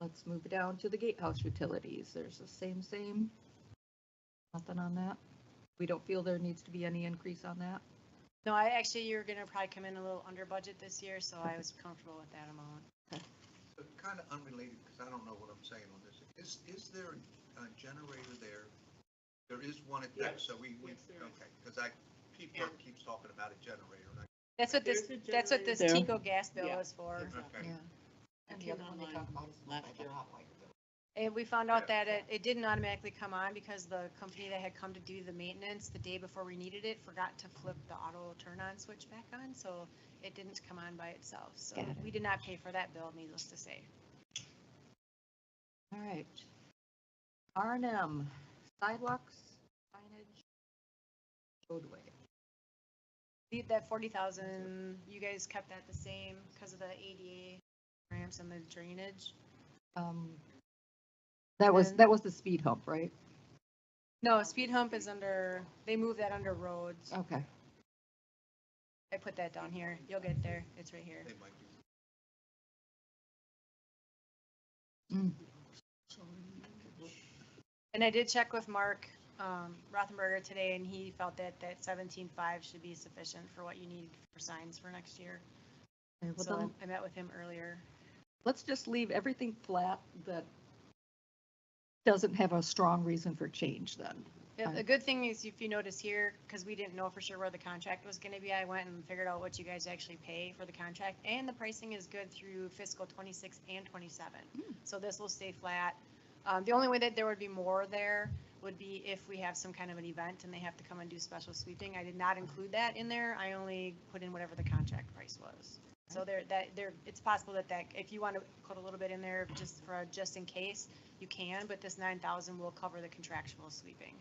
C: Let's move down to the gatehouse utilities. There's the same. Nothing on that? We don't feel there needs to be any increase on that?
A: No, you're gonna probably come in a little under budget this year, so I was comfortable with that amount.
G: But kind of unrelated, because I don't know what I'm saying on this. Is there a generator there? There is one at that, so we,
I: Yes, there is.
G: okay, because people keeps talking about a generator. And
A: That's what this
I: There.
A: Tico gas bill
I: Yeah.
A: is for.
G: Okay.
C: Yeah. And the other one they talk about is
I: Last year.
A: And we found out
G: Yeah.
A: that it didn't automatically come on because the company that had come to do the maintenance the day before we needed it forgot to flip the auto turn on switch back on, so it didn't come on by itself. So
C: Got it.
A: we did not pay for that bill, needless to say.
C: All right. R&M, sidewalks, signage, roadway.
A: Leave that 40,000, you guys kept that the same because of the ADA ramps and the drainage?
C: That was
A: And-
C: the speed hump, right?
A: No, speed hump is under, they moved that under roads.
C: Okay.
A: I put that down here. You'll get there. It's right here.
G: They might do.
A: And I did check with Mark Rothenberger today, and he felt that that 17.5 should be sufficient for what you need for signs for next year.
C: Okay, well,
A: So
C: then
A: I met with him earlier.
C: let's just leave everything flat that doesn't have a strong reason for change then.
A: Yeah, the good thing is, if you notice here, because we didn't know for sure where the contract was gonna be, I went and figured out what you guys actually pay for the contract, and the pricing is good through fiscal 26 and 27. So this will stay flat. The only way that there would be more there would be if we have some kind of an event and they have to come and do special sweeping. I did not include that in there. I only put in whatever the contract price was. So it's possible that if you want to put a little bit in there just in case, you can, but this 9,000 will cover the contractual sweeping.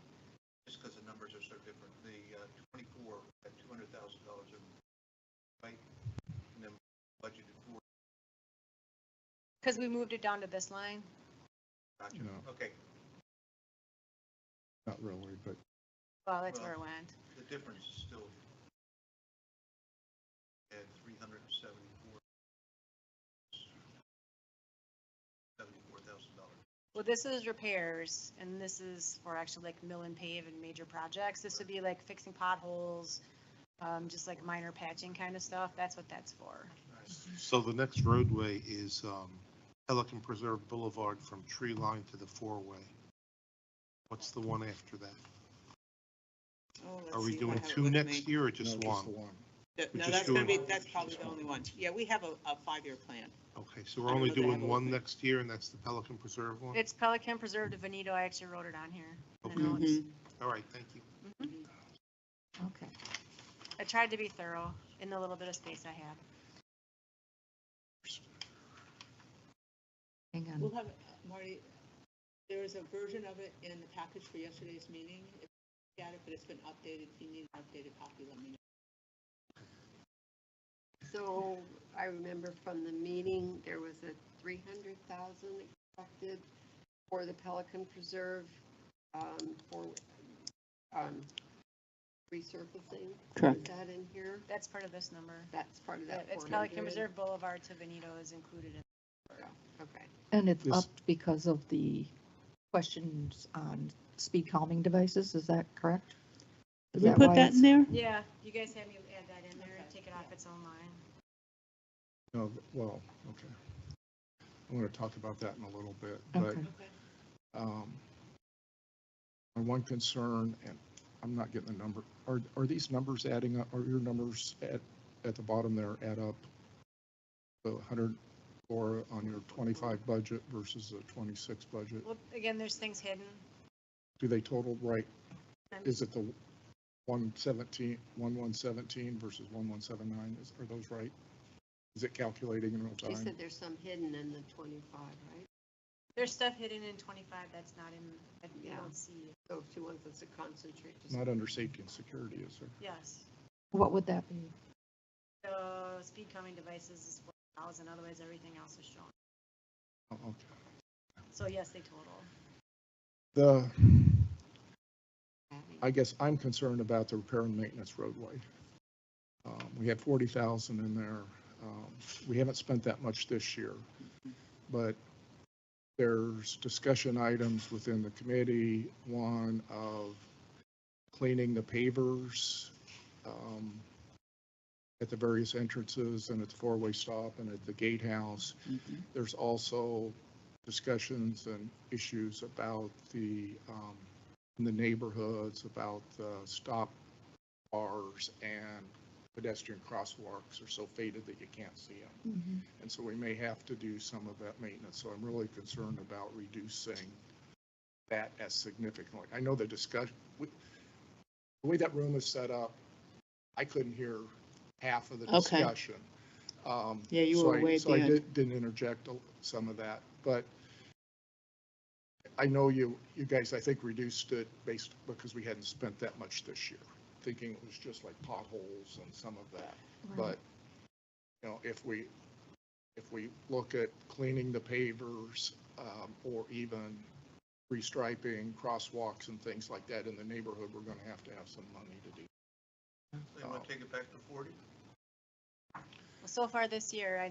G: Just because the numbers are so different. The 24 at $200,000 in, right? And then budgeted for.
A: Because we moved it down to this line.
G: Gotcha.
E: No.
G: Okay,
E: Not really, but
A: Well, that's
G: Well-
A: where it went.
G: the difference is still at 374. $74,000.
A: Well, this is repairs, and this is for actually like mill and pave and major projects. This would be like fixing potholes, just like minor patching kind of stuff. That's what that's for.
B: So the next roadway is Pelican Preserve Boulevard from tree line to the four-way. What's the one after that?
H: Oh, let's
B: Are we
H: see if I
B: doing
H: have it
B: two
H: with
B: next
H: me.
B: year or
E: no,
B: just
E: just
B: one?
E: the one.
H: No,
B: we're
H: that's
B: just
H: gonna be,
B: doing-
H: that's probably the only one. Yeah, we have a 5-year plan.
B: Okay, so we're
H: I don't
B: only
H: know that I have
B: doing
H: it
B: one
H: with me.
B: next year, and that's the Pelican Preserve one?
A: It's Pelican Preserve to Veneto. I actually wrote it on here. in the
B: Okay.
A: notes.
B: All right, thank you.
C: Okay.
A: I tried to be thorough in the little bit of space I had.
C: Hang
H: We'll
C: on.
H: have, Marty, there is a version of it in the package for yesterday's meeting. If you got it, but it's been updated. If you need an updated copy, let me know.
F: So I remember from the meeting, there was a 300,000 expected for the Pelican Preserve, for, resurfacing.
H: Correct.
F: Is that in here?
A: That's part of this number.
F: That's part of that
A: It's
F: 400?
A: Pelican Preserve Boulevard to Veneto is included in.
F: Okay.
C: And it's
E: This-
C: up because of the questions on speed calming devices, is that correct? Is
H: Did we put
C: why
H: that in
C: it's-
H: there?
A: Yeah, you guys had me add that in there and take it off its own line.
E: No, well, okay. I want to talk about that in a little bit, but
C: Okay.
H: Okay.
E: my one concern, and I'm not getting the number, are these numbers adding up, are your numbers at the bottom there add up? The 100 or on your 25 budget versus the 26 budget?
A: Well, again, there's things hidden.
E: Do they total right?
A: And
E: Is it the 1117 versus 1179? Are those right? Is it calculating in real
F: She
E: time?
F: said there's some hidden in the 25, right?
A: There's stuff hidden in 25 that's not in, that you
F: Yeah.
A: don't see.
F: So she wants us to concentrate. just-
E: Not under safety and security, is there?
A: Yes.
C: What would that be?
A: The speed calming devices is 4,000, otherwise everything else is shown.
E: Oh, okay.
A: So yes, they total.
E: I guess I'm concerned about the repair and maintenance roadway. We have 40,000 in there. We haven't spent that much this year, but there's discussion items within the committee, one of cleaning the pavers at the various entrances and at the four-way stop and at the gatehouse. There's also discussions and issues about in the neighborhoods, about the stop bars and pedestrian crosswalks are so faded that you can't see them. And so we may have to do some of that maintenance. So I'm really concerned about reducing that as significantly. I know the discussion, the way that room is set up, I couldn't hear half of the
H: Okay.
E: discussion.
H: Yeah, you
E: So
H: were way at
E: So
H: the
E: I
H: end.
E: didn't interject some of that, but I know you guys, I think, reduced it based, because we hadn't spent that much this year, thinking it was just like potholes and some of that.
C: Right.
E: But, you know, if we look at cleaning the pavers, or even restriping crosswalks and things like that in the neighborhood, we're gonna have some money to do.
G: They want to take it back to 40?
A: So far this year, I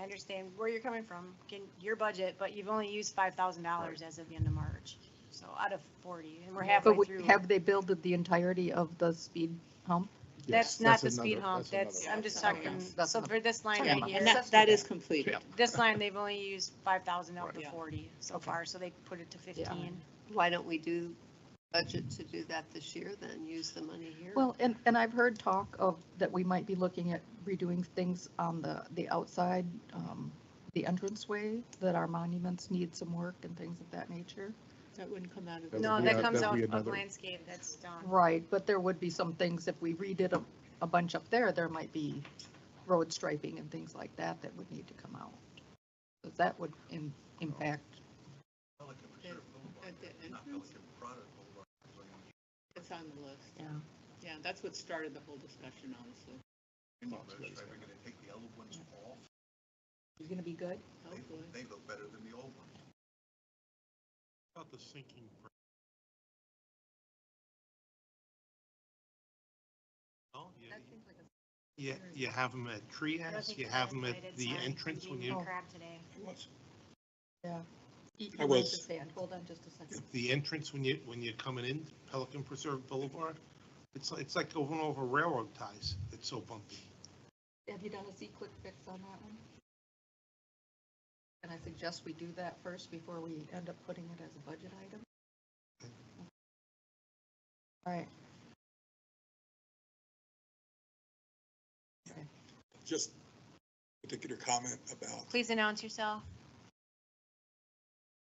A: understand where you're coming from, your budget, but you've only used $5,000 as of the end of March. So out of 40, and we're halfway
C: But
A: through.
C: have they builded the entirety of the speed hump?
A: That's
E: Yes,
A: not the
E: another-
A: speed hump,
E: that's
A: that's,
E: another
A: I'm just
C: option.
A: talking,
C: Okay, that's
A: so
C: another-
A: for this line
C: Yeah,
A: right
C: and
A: here,
I: And that is completed.
A: this line, they've only used 5,000 out of the
I: Yeah.
A: 40 so
C: Okay.
A: far, so they put it to 15.
F: Why don't we do budget to do that this year then? Use the money here?
C: Well, and I've heard talk of that we might be looking at redoing things on the outside, the entranceway, that our monuments need some work and things of that nature.
I: That wouldn't come out of.
E: That
A: No,
E: would
A: that
E: be-
A: comes
E: that'd
A: out
E: be
A: of
E: another-
A: landscape, that's done.
C: Right, but there would be some things, if we redid a bunch up there, there might be road striping and things like that that would need to come out. Because that would impact,
G: Pelican Preserve Boulevard,
I: At the
G: not
I: entrance?
G: Pelican Product Boulevard.
I: It's on the list.
C: yeah.
I: Yeah, that's what started the whole discussion, honestly.
G: And you know, are we going to take the other ones off?
C: Is gonna be good?
I: Hopefully.
G: They look better than the old ones.
B: About the sinking. Oh, yeah, you have them at
A: I don't
B: Trias,
A: think
B: you
A: they
B: have them at
A: invited
B: the
A: Sally
B: entrance
A: from
B: when
A: Bean
B: you,
A: Crab today.
C: Yeah. He
J: I
C: raised
J: was-
C: his hand. Hold on just a second.
B: the entrance when you're coming in Pelican Preserve Boulevard, it's like going over railroad ties. It's so bumpy.
C: Have you done a C-quick fix on that one? Can I suggest we do that first before we end up putting it as a budget item? All right.
J: Just particular comment about
A: Please announce yourself,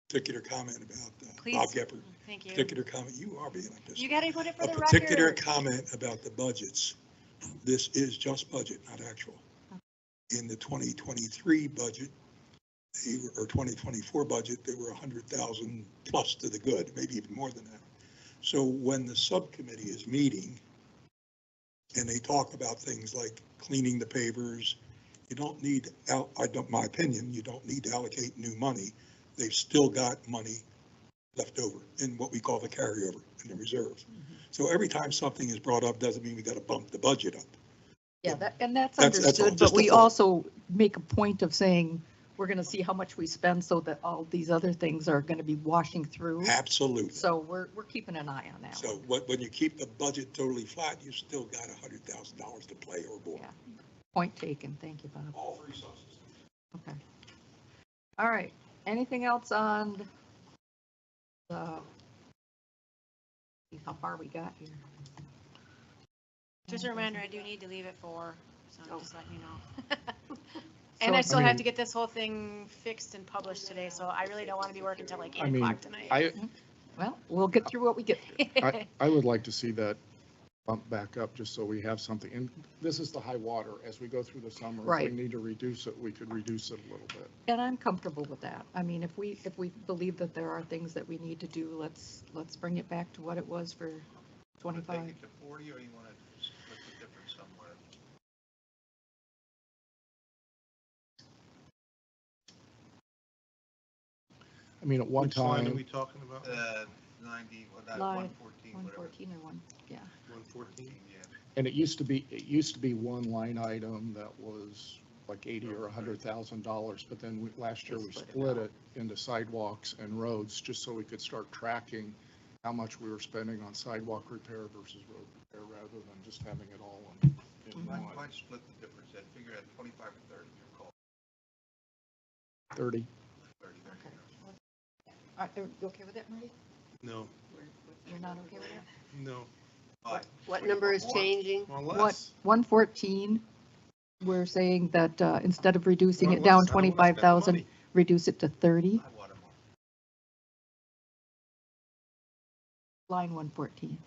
A: please.
J: Bob Gepper.
A: Thank you.
J: Particular comment, you are being like this.
A: You gotta put it for
J: A
A: the
J: particular
A: record.
J: comment about the budgets. This is just budget, not actual. In the 2023 budget, or 2024 budget, they were 100,000 plus to the good, maybe even more than that. So when the subcommittee is meeting and they talk about things like cleaning the pavers, you don't need, my opinion, you don't need to allocate new money. They've still got money left over in what we call the carryover in the reserves. So every time something is brought up, doesn't mean we got to bump the budget up.
C: Yeah, and that's
J: That's all,
C: understood, but
J: just a
C: we
J: thought.
C: also make a point of saying, we're gonna see how much we spend so that all these other things are gonna be washing through.
J: Absolutely.
C: So we're keeping an eye on that
J: So
C: one.
J: when you keep the budget totally flat, you still got $100,000 to play or more.
C: Yeah. Point taken. Thank you, Bob.
J: All three sources.
C: Okay. All right. Anything else on the, see how far we got here?
A: Just a reminder, I do need to leave at 4, so
C: Oh.
A: just let you know. And I
C: So,
A: still
E: I
A: have
E: mean-
A: to get this whole thing fixed and published today, so I really don't want to be working till like 8
E: I mean,
A: o'clock tonight.
C: Well, we'll get through what we get through.
E: I would like to see that bump back up just so we have something. And this is the high water. As we go through the summer, if
C: Right.
E: we need to reduce it, we could reduce it a little bit.
C: And I'm comfortable with that. I mean, if we believe that there are things that we need to do, let's bring it back to what it was for
G: Want to
C: 25.
G: take it to 40, or you want to split the difference somewhere?
E: I mean, at one
B: Which line are
E: time,
B: we talking about?
G: 90, well, that
C: Line
G: 114, whatever.
C: 114 or 1, yeah.
B: 114?
G: Yeah.
E: and it used to be one line item that was like 80 or $100,000, but then last year we split it into sidewalks and roads, just so we could start tracking how much we were spending on sidewalk repair versus road repair, rather than just having it all in one.
G: Might split the difference, then figure out 25 or 30, your call.
E: 30.
G: 30.
C: Okay. Are you okay with that, Marty?
B: No,
C: You're not okay with that?
B: no,
F: What number is changing?
B: or
C: What,
B: less.
C: 114, we're saying that instead of reducing
B: Or
C: it down
B: less. I don't wanna spend
C: 25,000,
B: money.
C: reduce it to 30,
G: High water mark.
C: line 114.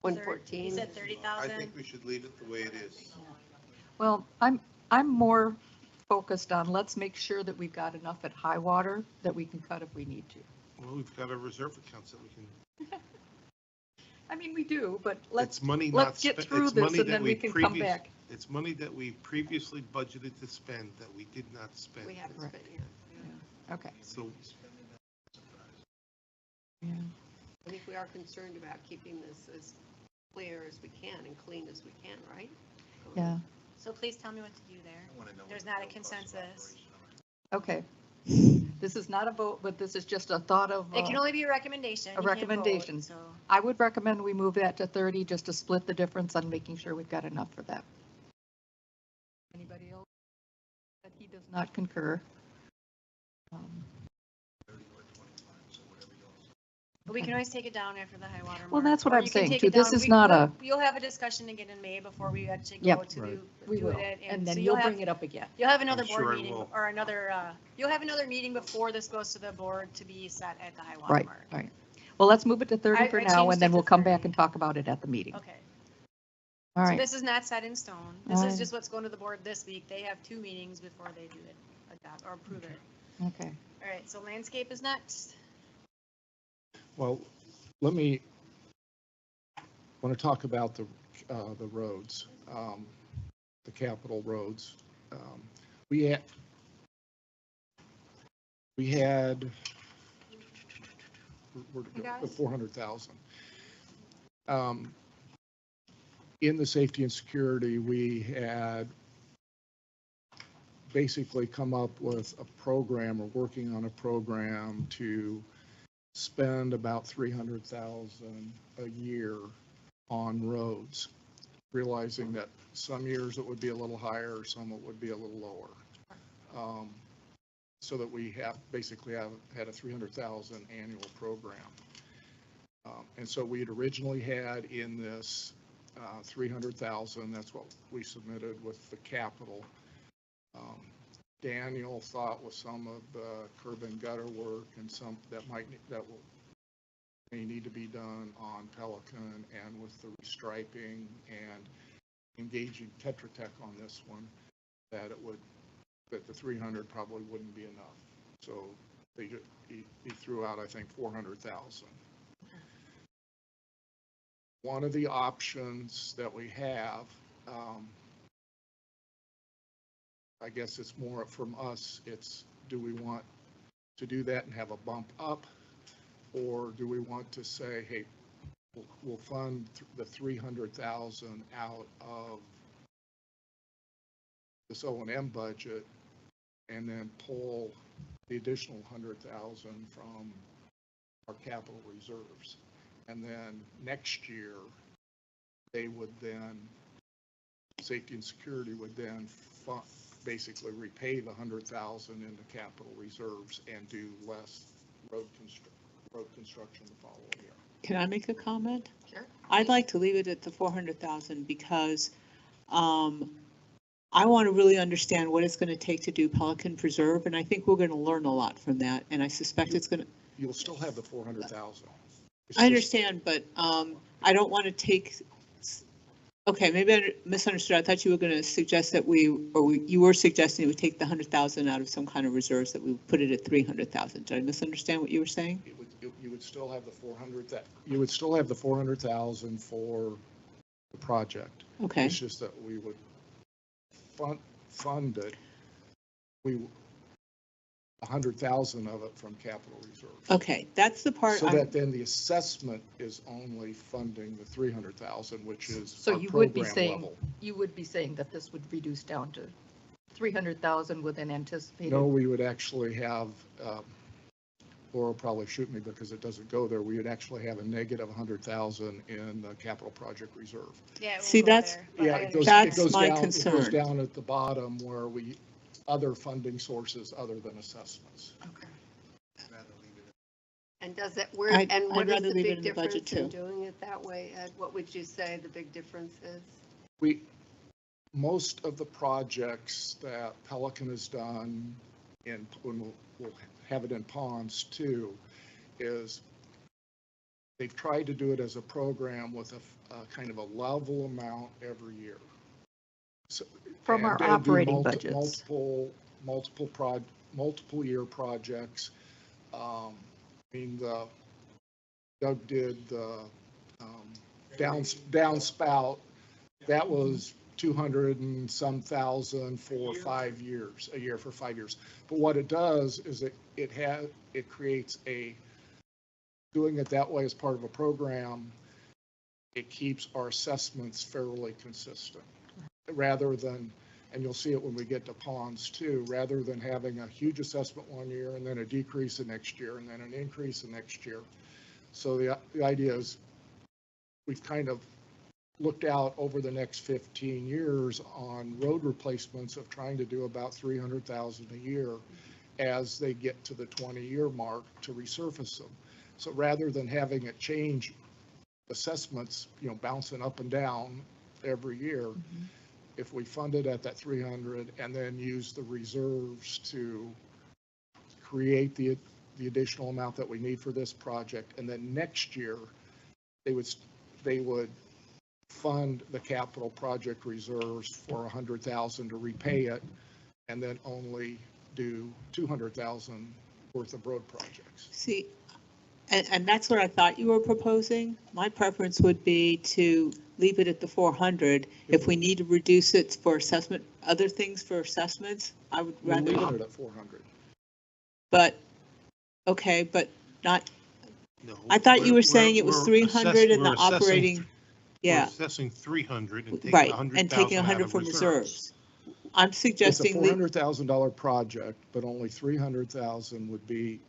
F: 114?
A: You said
B: I
A: 30,000?
B: think we should leave it the way it is.
C: Well, I'm more focused on, let's make sure that we've got enough at high water that we can cut if we need to.
B: Well, we've got our reserve accounts that we can,
C: I mean, we do, but let's,
B: it's money not
C: let's get
B: spent.
C: through
B: It's
C: this
B: money
C: and
B: that
C: then we can come
B: previous-
C: back.
B: It's money that we previously budgeted to spend that we did not spend.
F: We haven't
C: Right.
F: spent yet.
C: Okay.
B: So
C: Yeah.
F: I think we are concerned about keeping this as clear as we can and clean as we can, right?
C: Yeah,
A: So please tell me what to do there.
G: I wanna know what
A: There's
G: the
A: not a
G: real costs of
A: consensus.
G: operation are.
C: okay. This is not a vote, but this is just a thought of,
A: It can only be a recommendation.
C: a
A: You can't vote,
C: recommendation.
A: So,
C: I would recommend we move that to 30, just to split the difference on making sure we've got enough for that. Anybody else? That he does not concur.
G: 30 or 25, so whatever you all say.
A: but we can always take it down after the high water mark.
C: Well, that's what
A: or
C: I'm
A: you can
C: saying,
A: take
C: too.
A: it
C: This
A: down.
C: is
A: We-
C: not
A: we'll-
C: a-
A: You'll have a discussion again in May before we actually go
C: Yep.
A: to
B: Right.
C: We
A: do
C: will,
A: it.
C: and then
A: so
C: you'll
A: have-
C: bring it up again.
A: You'll have another
B: I'm sure
A: board
B: I
A: meeting
B: will.
A: or another, you'll have another meeting before this goes to the board to be set at the high water
C: Right,
A: mark.
C: right. Well, let's move it to 30
A: I-
C: for
A: I
C: now,
A: changed
C: and then
A: it
C: we'll
A: to
C: come back
A: 30.
C: and talk about it at the meeting.
A: Okay.
C: All
A: So
C: right,
A: this is not set in stone. This
C: All
A: is
C: right.
A: just what's going to the board this week. They have 2 meetings before they do it, adopt or approve it.
C: okay.
A: All right, so landscape is next.
E: Well, let me, want to talk about the roads, the capital roads. We had
A: You guys?
E: 400,000. In the safety and security, we had basically come up with a program, or working on a program to spend about 300,000 a year on roads, realizing that some years it would be a little higher, some it would be a little lower. So that we basically had a 300,000 annual program. And so we had originally had in this 300,000, that's what we submitted with the capital. Daniel thought with some of the curb and gutter work and some that may need to be done on Pelican, and with the restriping and engaging Tetra Tech on this one, that the 300 probably wouldn't be enough. So he threw out, I think, 400,000. One of the options that we have, I guess it's more from us, it's, do we want to do that and have a bump up? Or do we want to say, hey, we'll fund the 300,000 out of this O&M budget, and then pull the additional 100,000 from our capital reserves? And then next year, they would then, safety and security would then basically repay the 100,000 into capital reserves and do less road construction the following year.
I: Can I make a comment?
C: Sure.
I: I'd like to leave it at the 400,000 because I want to really understand what it's going to take to do Pelican Preserve, and I think we're going to learn a lot from that, and I suspect it's going to.
E: You'll still have the 400,000.
I: I understand, but I don't want to take, okay, maybe I misunderstood. I thought you were going to suggest that you were suggesting we take the 100,000 out of some kind of reserves, that we put it at 300,000. Did I misunderstand what you were saying?
E: You would still have the 400,000. You would still have the 400,000 for the project.
I: Okay,
E: It's just that we would fund it. 100,000 of it from capital reserves.
I: okay, that's the part.
E: So that then the assessment is only funding the 300,000, which is
C: So
E: our
C: you would be
E: program
C: saying,
E: level.
C: you would be saying that this would reduce down to 300,000 with an anticipated.
E: No, we would actually have, Laura will probably shoot me because it doesn't go there. We would actually have a negative 100,000 in the capital project reserve.
A: Yeah. it will
I: See,
A: go
I: that's-
A: there, but
E: Yeah,
A: I
E: it goes,
A: understand.
E: it
I: That's
E: goes
I: my
E: down, it goes
I: concern.
E: down at the bottom where other funding sources other than assessments.
C: Okay.
G: Rather leave it
F: And does it,
I: I'd
F: and what is
I: rather
F: the
I: leave it
F: big
I: in the budget,
F: difference in
I: too.
F: doing it that way, Ed? What would you say the big difference is?
E: Most of the projects that Pelican has done, and we'll have it in ponds too, is they've tried to do it as a program with a kind of a level amount every year.
C: From our
E: And there'll be
C: operating budgets.
E: Multiple year projects. I mean, Doug did the downspout. That was 200 and some thousand for 5 years, a year for 5 years. But what it does is it creates doing it that way as part of a program, it keeps our assessments fairly consistent, rather than, and you'll see it when we get to ponds too, rather than having a huge assessment one year and then a decrease the next year and then an increase the next year. So the idea is we've kind of looked out over the next 15 years on road replacements of trying to do about 300,000 a year as they get to the 20-year mark to resurface them. So rather than having it change assessments, bouncing up and down every year, if we fund it at that 300 and then use the reserves to create the additional amount that we need for this project, and then next year they would fund the capital project reserves for 100,000 to repay it, and then only do 200,000 worth of road projects.
I: See, and that's what I thought you were proposing. My preference would be to leave it at the 400. If we need to reduce it for assessment, other things for assessments, I would
E: We're
I: rather.
E: leaving it at 400.
I: But, okay, but not,
B: No,
I: I thought you were saying it was
B: we're
I: 300 in the
B: we're assessing-
I: operating,
B: We're
I: yeah,
B: assessing 300 and taking
I: right,
B: 100,000
I: and taking
B: out
I: 100
B: of
I: from
B: reserves.
I: reserves. I'm
E: It's a
I: suggesting,
E: $400,000 project, but only 300,000 would be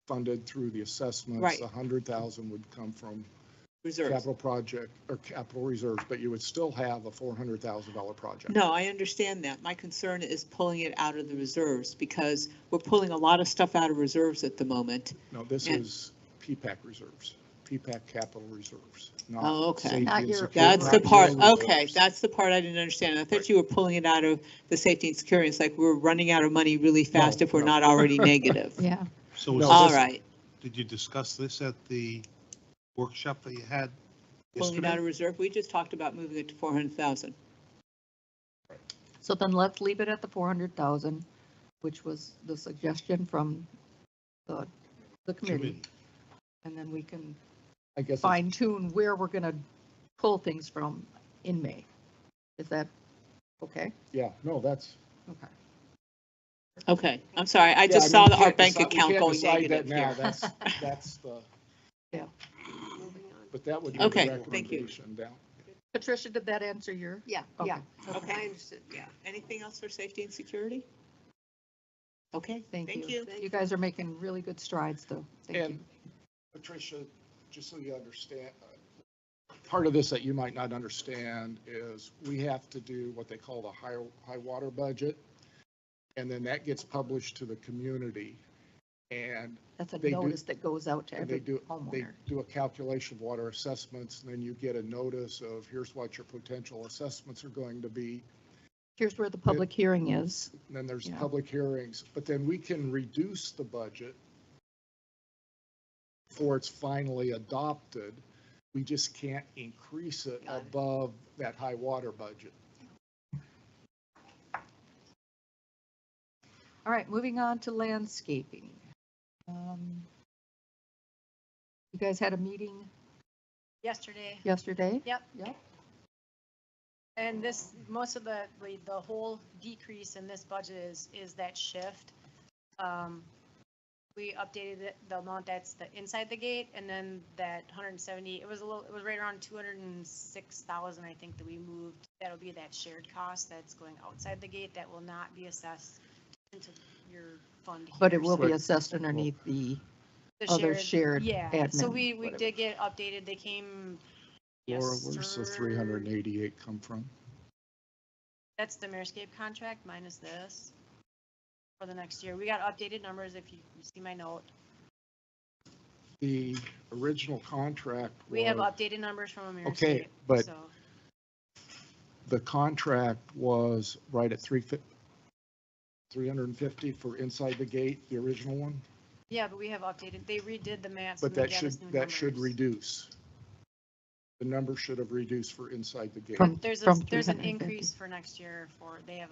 E: funded through the assessments.
I: Right.
E: 100,000 would come from
I: reserves.
E: capital project or capital reserves, but you would still have a $400,000 project.
I: No, I understand that. My concern is pulling it out of the reserves because we're pulling a lot of stuff out of reserves at the moment.
E: No, this
I: Yeah.
E: is PPAC reserves, PPAC capital reserves.
I: Oh, okay.
E: safety
C: Not
E: and
C: your-
E: security,
I: That's
E: not
I: the
E: your
I: part,
E: reserves.
I: okay, that's the part I didn't understand. I thought you were pulling it out of the safety and security. It's like we're running out of money really fast
E: No,
I: if we're
E: no.
I: not already negative.
C: Yeah.
B: So
E: No,
B: is
I: All
B: this-
I: right,
B: did you discuss this at the workshop that you had
I: pulling it out
B: yesterday?
I: of reserve. We just talked about moving it to 400,000.
C: So then let's leave it at the 400,000, which was the suggestion from the committee. And then we can
E: I guess,
C: fine tune where we're gonna pull things from in May. Is that okay?
E: yeah, no, that's.
C: Okay.
I: Okay, I'm sorry, I
E: Yeah,
I: just
E: mean,
I: saw
E: we
I: our
E: can't
I: bank
E: decide- we
I: account
E: can't
I: going
E: decide that
I: negative
E: now.
I: here.
E: That's the,
F: Moving on.
E: but that would be the
I: Okay, thank you.
E: recommendation down.
C: Patricia, did that answer your?
F: Yeah,
C: Okay.
F: yeah,
I: Okay.
F: I understood, yeah.
I: Anything else for safety and security? Okay,
C: Thank
I: thank
C: you.
I: you.
C: You guys are making really good strides, though. Thank you.
E: And Patricia, just so you understand, part of this that you might not understand is we have to do what they call the high water budget. And then that gets published to the community. And
C: That's a
E: they do-
C: notice that goes out to
E: and
C: every
E: they
C: homeowner.
E: do a calculation of water assessments, and then you get a notice of here's what your potential assessments are going to be.
C: Here's where the public hearing is.
E: And then there's
C: Yeah.
E: public hearings, but then we can reduce the budget before it's finally adopted. We just can't increase it
F: Got it.
E: above that high water budget.
C: All right, moving on to landscaping. You guys had a meeting
A: Yesterday.
C: yesterday?
A: Yep.
C: Yep.
A: And this, most of the whole decrease in this budget is that shift. We updated the amount that's inside the gate, and then that 170, it was right around 206,000, I think, that we moved. That'll be that shared cost that's going outside the gate that will not be assessed into your fund here.
C: But it will be
E: Right.
C: assessed underneath the
A: The
C: other shared
A: Yeah, so
C: admin,
A: we
C: whatever.
A: did get updated. They came.
E: Laura, where's the 388 come from?
A: That's the Mearscape contract minus this for the next year. We got updated numbers if you see my note.
E: The original contract
A: We have
E: was,
A: updated numbers from Mearscape.
E: Okay, but-
A: so-
E: the contract was right at 350 for inside the gate, the original one,
A: Yeah, but we have updated, they redid the maps.
E: but
A: and they
E: that
A: got
E: should,
A: us new
E: reduce. The number should have reduced for inside the gate.
C: From-
A: There's
C: from
A: there's an
C: 350.
A: increase for next year for, they have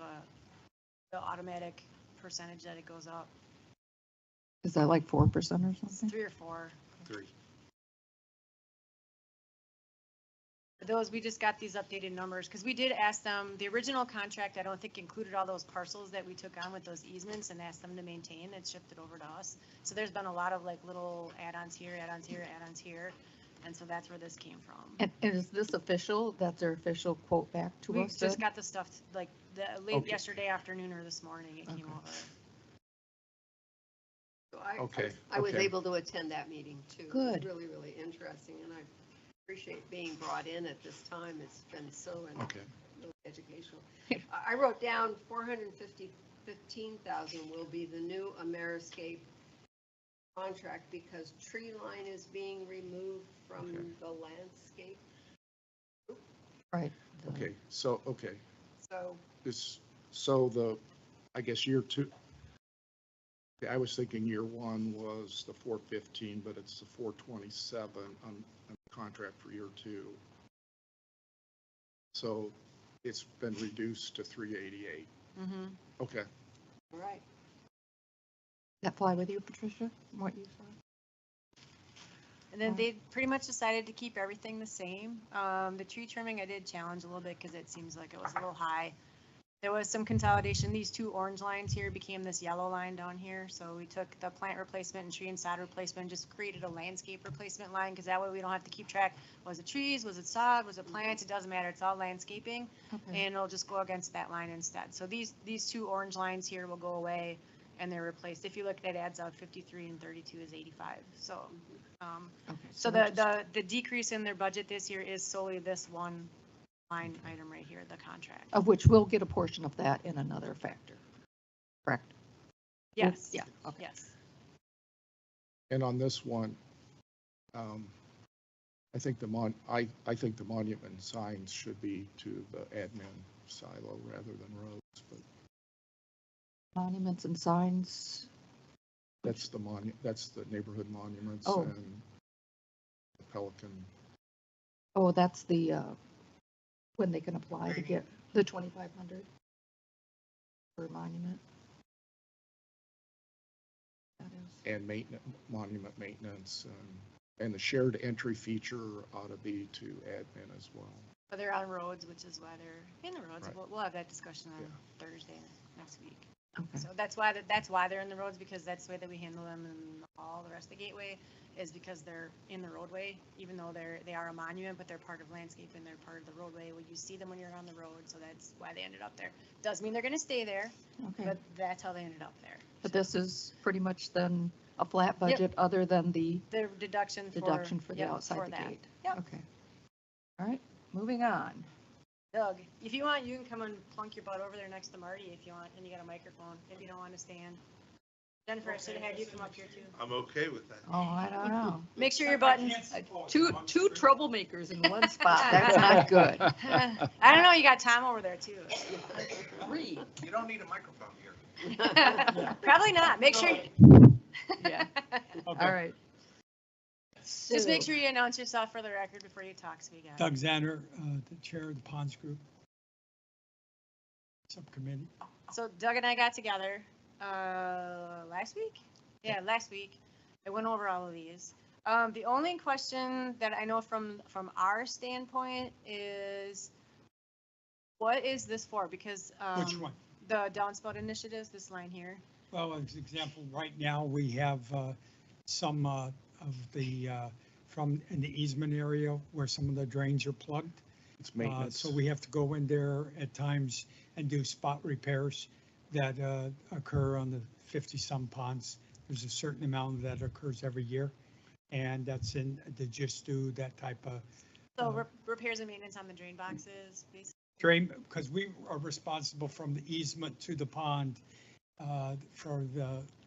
A: the automatic percentage that it goes up,
C: Is that like 4% or
A: it's
C: something?
A: 3 or 4.
B: 3.
A: Those, we just got these updated numbers, because we did ask them, the original contract, I don't think included all those parcels that we took on with those easements and asked them to maintain, it's shifted over to us. So there's been a lot of like little add-ons here, add-ons here, add-ons here, and so that's where this came from.
C: And is this official? That's their official quote back to
A: We
C: us
A: just
C: then?
A: got the stuff, like, late
E: Okay.
A: yesterday afternoon or this morning, it came
C: Okay.
A: over.
F: So
E: Okay,
F: I was
E: okay.
F: able to attend that meeting too. It was
C: Good.
F: really, really interesting, and I appreciate being brought in at this time. It's been so
E: Okay.
F: really educational. I wrote down 415,000 will be the new Ameriscape contract because tree line is being removed from
E: Okay.
F: the landscape.
C: Right.
E: Okay,
F: So
E: I guess year 2, I was thinking year 1 was the 415, but it's the 427 on the contract for year 2. So it's been reduced to 388.
A: Mm-hmm.
E: Okay,
F: all right.
C: That fly with you, Patricia, from what you saw?
A: And then
C: Right.
A: they pretty much decided to keep everything the same. The tree trimming I did challenge a little bit because it seems like it was a little high. There was some consolidation. These 2 orange lines here became this yellow line down here. So we took the plant replacement and tree and sod replacement, just created a landscape replacement line because that way we don't have to keep track. Was it trees? Was it sod? Was it plants? It doesn't matter. It's all landscaping.
C: Okay.
A: And it'll just go against that line instead. So these 2 orange lines here will go away and they're replaced. If you look, that adds out 53 and 32 is 85. So,
C: Okay,
A: so
C: we're just-
A: the decrease in their budget this year is solely this one line item right here, the contract.
C: Of which we'll get a portion of that in another factor, correct?
A: Yes.
C: Yeah, okay.
A: Yes.
E: and on this one, I think the monument signs should be to the admin silo rather than roads, but
C: Monuments and signs,
E: that's the neighborhood monuments
C: Oh.
E: and the Pelican.
C: oh, that's the, when they can apply to get the 2,500 per monument. That is,
E: And monument maintenance, and the shared entry feature ought to be to admin as well.
A: But they're on roads, which is why they're in the roads.
E: Right.
A: We'll have that discussion on
E: Yeah.
A: Thursday next week.
C: okay.
A: So that's why they're in the roads, because that's the way that we handle them and all the rest of the gateway is because they're in the roadway, even though they are a monument, but they're part of landscape and they're part of the roadway. When you see them when you're on the road, so that's why they ended up there. Doesn't mean they're gonna stay there,
C: Okay,
A: but that's how they ended up there.
C: but this is pretty much then a flat budget other than the
A: The deduction for.
C: deduction for the
A: yep,
C: outside
A: for
C: the
A: that.
C: gate.
A: Yep.
C: Okay. All right, moving on.
A: Doug, if you want, you can come and plunk your butt over there next to Marty if you want, and you got a microphone, if you don't want to stand. Jennifer, I should have had you come up here too.
B: I'm okay with that.
C: Oh, I don't know.
A: Make sure your buttons,
C: Two troublemakers in one spot, that's not good.
A: I don't know, you got Tom over there too.
C: Three.
D: You don't need a microphone here.
A: Probably not, make sure,
C: Yeah, all right.
A: just make sure you announce yourself for the record before you talk, so we got it.
K: Doug Zander, the chair of the Ponds Group Subcommittee.
A: So Doug and I got together, last week? Yeah, last week. I went over all of these. The only question that I know from our standpoint is, what is this for? Because,
K: Which one?
A: the downspout initiatives, this line here.
K: Well, as an example, right now, we have some of the, from in the easement area where some of the drains are plugged.
E: It's maintenance.
K: So we have to go in there at times and do spot repairs that occur on the 50-some ponds. There's a certain amount that occurs every year, and that's in to just do that type of
A: So repairs and maintenance on the drain boxes, basically.
K: drain, because we are responsible from the easement to the pond for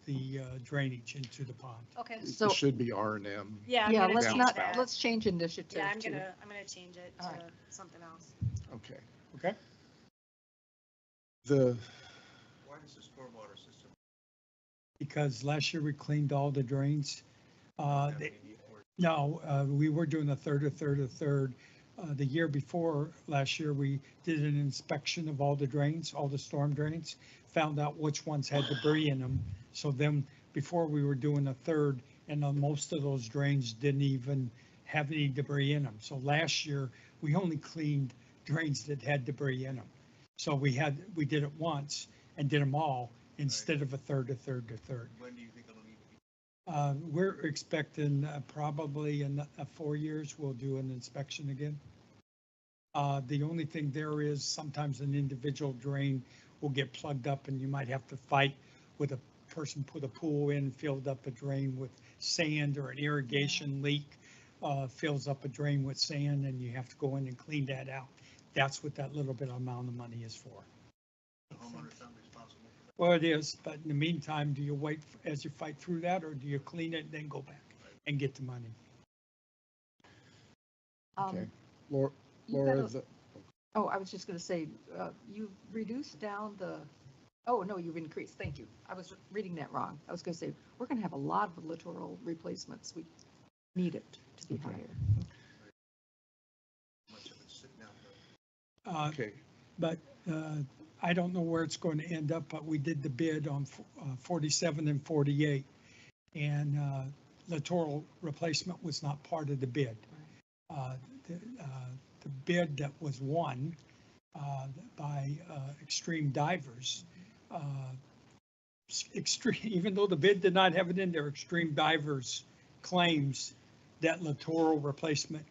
K: the drainage into the pond.
A: Okay,
C: So,
E: It should be R&M.
A: yeah, I'm
C: yeah,
A: gonna
C: let's
A: change
C: not,
A: that.
C: let's change initiative
A: Yeah, I'm
C: to,
A: gonna change it
C: All
A: to
C: right.
A: something else.
E: Okay.
K: Okay.
G: Why does the stormwater system?
K: Because last year we cleaned all the drains.
G: have
K: They-
G: any need for it?
K: No, we were doing a third. The year before, last year, we did an inspection of all the drains, all the storm drains, found out which ones had debris in them. So then, before we were doing a third, and most of those drains didn't even have any debris in them. So last year, we only cleaned drains that had debris in them. So we did it once and did them all instead of a third.
G: When do you think it'll need to be?
K: We're expecting probably in 4 years, we'll do an inspection again. The only thing there is sometimes an individual drain will get plugged up and you might have to fight with a person, put a pool in, filled up a drain with sand, or an irrigation leak fills up a drain with sand, and you have to go in and clean that out. That's what that little bit amount of money is for.
G: The homeowner's not responsible for that.
K: Well, it is, but in the meantime, do you wait as you fight through that, or do you clean it and then go back and get the money?
E: Okay. Laura,
C: you
E: Laura,
C: gotta- Oh, I was just going to say, you reduced down oh, no, you've increased. Thank you. I was reading that wrong. I was going to say, we're going to have a lot of littoral replacements. We need it to be
E: Okay.
C: higher.
G: Much of it's sitting out there.
E: okay,
K: But I don't know where it's going to end up, but we did the bid on 47 and 48. And littoral replacement was not part of the bid. The bid that was won by Extreme Divers, even though the bid did not have it in there, Extreme Divers claims that littoral replacement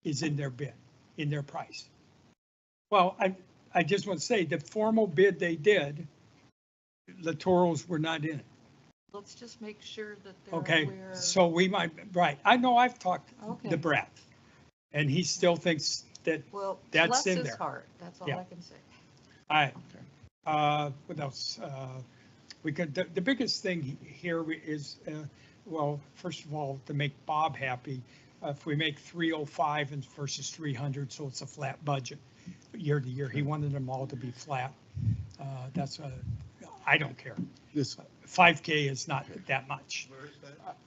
K: is in their bid, in their price. Well, I just want to say, the formal bid they did, littorals were not in it.
C: Let's just make sure that they're
K: Okay,
C: aware.
K: so we might, right, I know I've talked
C: Okay.
K: to Brett, and he still thinks that,
C: Well,
K: that's
C: less
K: in
C: is
K: there.
C: hard. That's all
K: Yeah.
C: I can say.
K: all right. What else? We could, the biggest thing here is, well, first of all, to make Bob happy, if we make 305 and versus 300, so it's a flat budget year to year. He wanted them all to be flat. I don't care.
E: this,
K: 5K is not that much.
G: Where is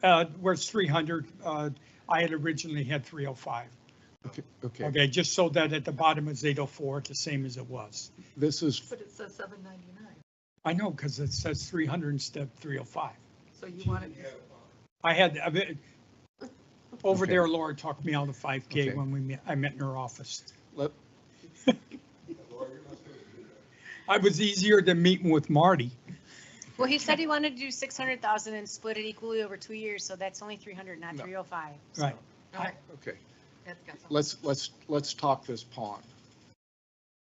G: that?
K: Where it's 300, I had originally had 305.
E: okay,
K: Okay, just so that at the bottom is 804, the same as it was.
E: this is,
C: But it says 799.
K: I know, because it says 300 instead of 305.
C: So you want it,
K: I had, over
E: Okay.
K: there, Laura talked me out of 5K
E: Okay.
K: when I met in her office.
E: let,
K: I was easier than meeting with Marty.
A: Well, he said he wanted to do 600,000 and split it equally over 2 years, so that's only 300, not
E: No.
A: 305. so-
K: Right.
C: all right,
E: okay,
C: that's got something.
E: let's talk this pond.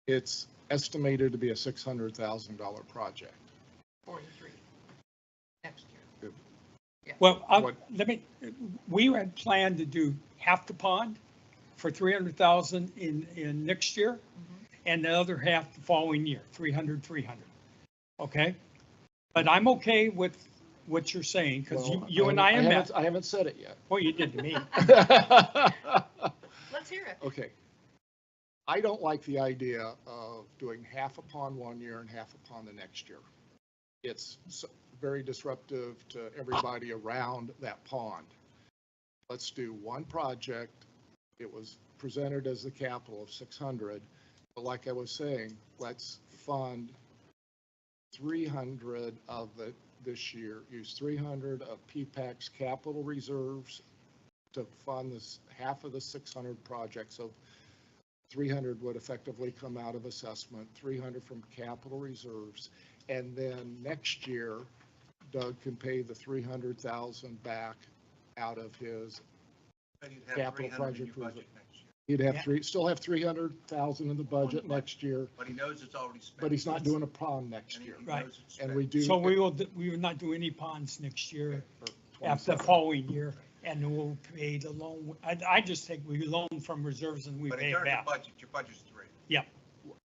E: It's estimated to be a $600,000 project.
C: 43 next year.
K: Well,
E: What-
K: we had planned to do half the pond for 300,000 in next year, and the other half the following year, 300. Okay? But I'm okay with what you're saying, because
E: Well,
K: you and I have met.
E: I haven't said it yet.
K: Well, you did to me.
C: Let's hear it.
E: Okay. I don't like the idea of doing half a pond one year and half a pond the next year. It's very disruptive to everybody around that pond. Let's do one project. It was presented as the capital of 600, but like I was saying, let's fund 300 of it this year. Use 300 of PPAC's capital reserves to fund this half of the 600 projects. So 300 would effectively come out of assessment, 300 from capital reserves. And then next year, Doug can pay the 300,000 back out of his,
G: And you'd have
E: Capital
G: 300 in
E: project
G: your
E: reserve.
G: budget next year.
E: he'd have
K: Yeah.
E: still have 300,000 in the budget next year,
G: But he knows it's already spent.
E: but he's not doing a pond next
G: And he
E: year.
K: Right.
G: knows it's
E: And
G: spent.
E: we do.
K: So we will not do any ponds next year,
E: for
K: after the
E: 27.
K: following year, and then we'll pay the loan. I just think we loan from reserves and we
G: But
K: pay
G: in
K: it
G: terms of
K: back.
G: budget, your budget's 3.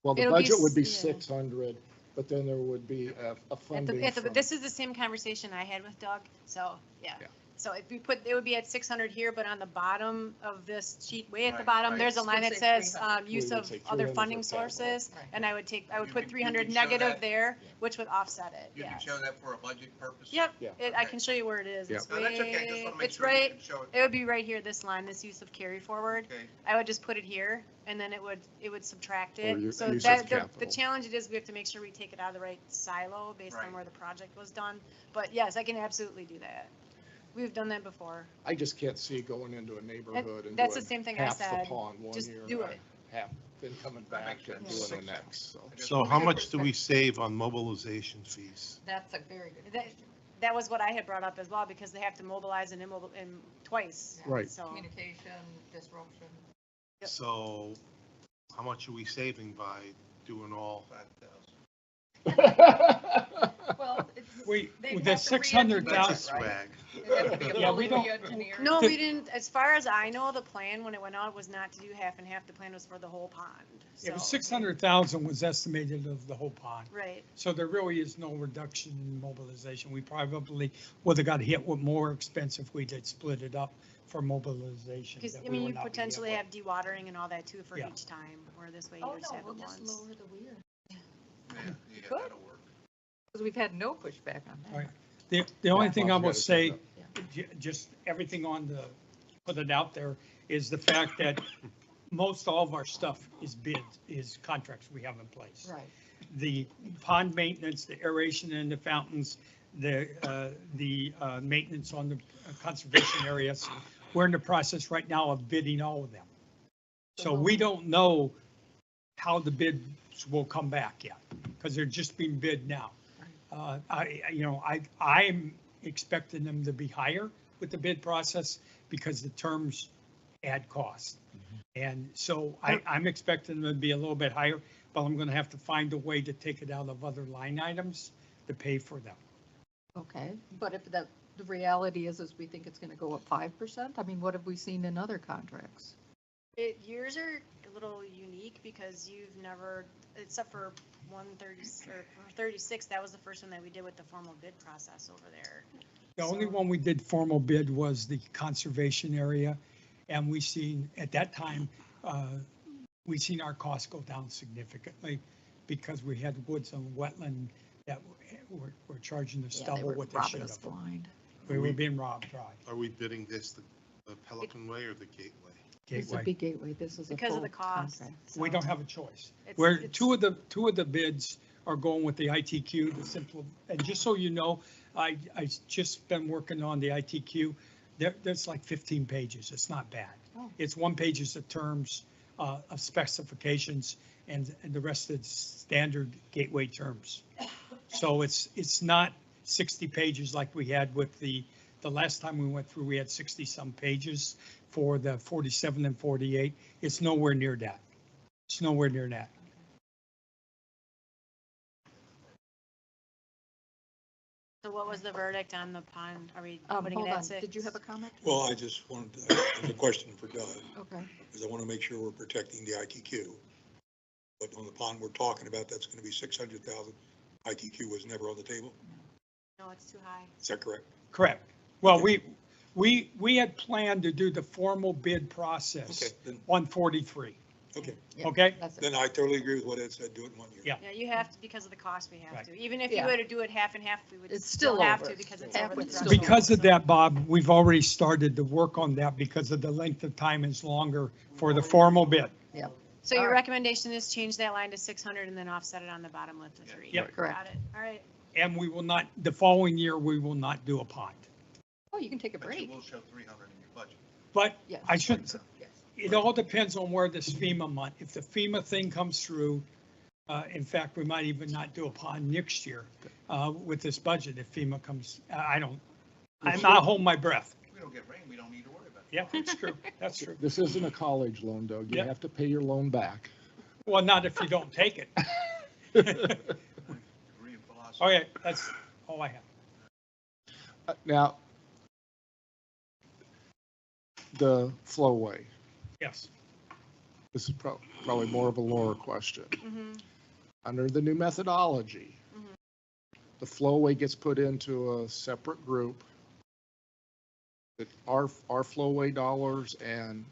E: Well, the
A: It'll be
E: budget would be
A: yeah.
E: 600, but then there would be a funding from.
A: This is the same conversation I had with Doug, so, yeah.
E: Yeah.
A: So if we put, it would be at 600 here, but on the bottom of this sheet, way at the
G: Right,
A: bottom,
G: right.
A: there's a
C: Would
A: line that
C: say
A: says,
C: 300.
A: use
E: We would
A: of
E: say
A: other
E: 300
A: funding
E: for capital.
A: sources,
C: Right.
A: and I would
G: You
A: put
G: can
A: 300
G: show
A: negative
G: that.
A: there, which would offset it,
G: You
A: yeah.
G: can show that for a budget purpose?
A: Yep,
E: Yeah.
A: I can show you where it is.
E: Yeah.
A: It's
G: No, that's okay, just
A: way,
G: want to make
A: it's
G: sure you
A: right,
G: can show
A: it would be right here, this line, this use of carry forward.
G: Okay,
A: I would just put it here, and then it would subtract
E: Or
A: it.
E: your
A: So
E: use
A: that,
E: of
A: the
E: capital.
A: challenge it is, we have to make sure we take it out of the right silo based on
G: Right.
A: where the project was done. But yes, I can absolutely do that. We've done that before.
E: I just can't see going into a neighborhood and
A: that's the
E: doing
A: same thing I
E: half the
A: said.
E: pond one
A: Just
E: year,
A: do
E: and
A: it.
E: half, then coming
G: That
E: back
G: makes
E: and
G: sense.
E: doing the next, so.
B: So how much do we save on mobilization fees?
C: That's a very good
A: That,
C: question.
A: that was what I had brought up as well, because they have to mobilize and twice.
C: Yeah.
E: Right.
A: So,
C: Communication, disruption.
A: Yep.
B: So how much are we saving by doing all?
G: 5,000.
C: Well, it's.
K: We,
C: they'd
K: with the
C: have to
B: That's a
K: 600,000,
B: swag.
C: It'd have to be a
K: Yeah, we
C: fully
K: don't-
C: re-engineered.
A: no, we didn't, as far as I know, the plan when it went out was not to do half and half. The plan was for the whole pond.
K: it was
A: So-
K: 600,000 was estimated of the whole pond.
A: Right.
K: So there really is no reduction in mobilization. We probably would have got hit with more expense if we did split it up for mobilization.
A: Because,
K: that
A: I
K: we
A: mean,
K: would
A: you
K: not be hit
A: potentially
K: with.
A: have dewatering and all that too for
K: Yeah.
A: each time, where this way you
C: Oh,
A: just
C: no,
A: have
C: we'll
A: it
C: just
A: once.
C: lower the weir.
G: Yeah, yeah,
C: Good.
G: that'll work.
C: Because we've had no pushback on that.
K: Right. The only
E: Yeah,
K: thing I
E: Bob's
K: will
E: got his
K: say,
E: hand
K: just everything on the, put it out there, is the fact that most all of our stuff is bids, is contracts we have in place.
C: Right.
K: The pond maintenance, the aeration in the fountains, the maintenance on the conservation areas, we're in the process right now of bidding all of them. So we don't know how the bids will come back yet, because they're just being bid now. I'm expecting them to be higher with the bid process because the terms add cost. And so I'm expecting them to be a little bit higher, but I'm gonna have to find a way to take it out of other line items to pay for them.
C: Okay, but if the reality is we think it's gonna go up 5%, I mean, what have we seen in other contracts?
A: Yours are a little unique because you've never, except for 130, or for 36, that was the first one that we did with the formal bid process over there.
K: The only
A: So-
K: one we did formal bid was the conservation area. And we seen, at that time, we seen our costs go down significantly because we had woods and wetland that were charging the
C: Yeah, they
K: stubble
C: were
K: what they
C: robbing
K: should
C: us
K: have.
C: blind.
K: We were being robbed dry.
B: Are we bidding this the Pelican Way or the Gateway?
C: This is a
K: Gateway.
C: big gateway, this is a
A: Because of
C: full
A: the cost.
C: contract.
K: We
A: so
K: don't have a choice.
A: it's-
K: Where
A: it's-
K: two of the bids are going with the ITQ, the simple, and just so you know, I just been working on the ITQ. There's like 15 pages. It's not bad.
C: Oh.
K: It's 1 page of terms, of specifications, and the rest is standard gateway terms. So it's not 60 pages like we had with the last time we went through, we had 60 some pages for the 47 and 48. It's nowhere near that. It's nowhere near that.
A: So what was the verdict on the pond? Are we putting
C: Hold
A: it
C: on,
A: at 6?
C: did you have a comment?
J: Well, I just wanted, there's a question for Doug,
C: Okay,
J: because I want to make sure we're protecting the ITQ. But on the pond we're talking about, that's going to be 600,000. ITQ was never on the table.
A: No, it's too high.
J: Is that correct?
K: Correct. Well, we had planned to do the formal bid
J: Okay,
K: process
J: then,
K: on 43,
J: okay.
C: yeah,
K: okay?
C: that's it.
J: Then I totally agree with what Ed said, do it in 1 year.
K: Yeah.
A: Yeah, you have to, because of the cost, we have
K: Right.
A: to. Even if you
C: Yeah.
A: were to do it half and half, we would
C: It's
A: still
C: still
A: have
C: over.
A: to because it's
C: Half
A: over the
C: would still
A: threshold.
K: Because of
A: so-
K: that, Bob, we've already started to work on that because of the length of time is longer for the formal bid.
A: So your
C: All right.
A: recommendation is change that line to 600 and then offset it on the bottom with the 3.
K: Yep.
C: Correct.
A: Got it. All right.
K: And we will not, the following year, we will not do a pond.
C: Oh, you can take a
G: But you
C: break.
G: will show 300 in your budget.
K: But
C: Yes.
K: I shouldn't,
C: Yes.
K: it all depends on where this FEMA money, if the FEMA thing comes through, in fact, we might even not do a pond next year with this budget if FEMA comes, I'm not holding my breath.
G: If we don't get rain, we don't need to worry about it.
K: Yeah, that's true, that's true.
E: This isn't a college loan, Doug. You
K: Yep.
E: have to pay your loan back.
K: Well, not if you don't take it.
G: Degree in philosophy.
K: Okay, that's all I have.
E: Now, the flowway,
K: Yes.
E: this is probably more of a Laura question.
A: Mm-hmm.
E: Under the new methodology,
A: Mhm.
E: the flowway gets put into a separate group that our flowway dollars and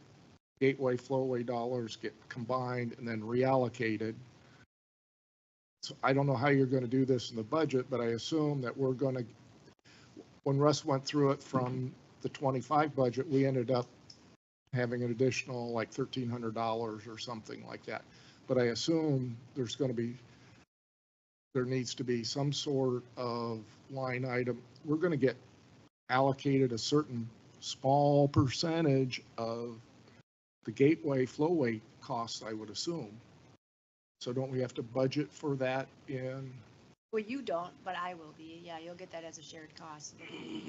E: gateway flowway dollars get combined and then reallocated. So I don't know how you're going to do this in the budget, but I assume that we're going to, when Russ went through it from the 25 budget, we ended up having an additional like $1,300 or something like that. But I assume there's going to be, there needs to be some sort of line item. We're going to get allocated a certain small percentage of the gateway flowway costs, I would assume. So don't we have to budget for that in?
A: Well, you don't, but I will be. Yeah, you'll get that as a shared cost.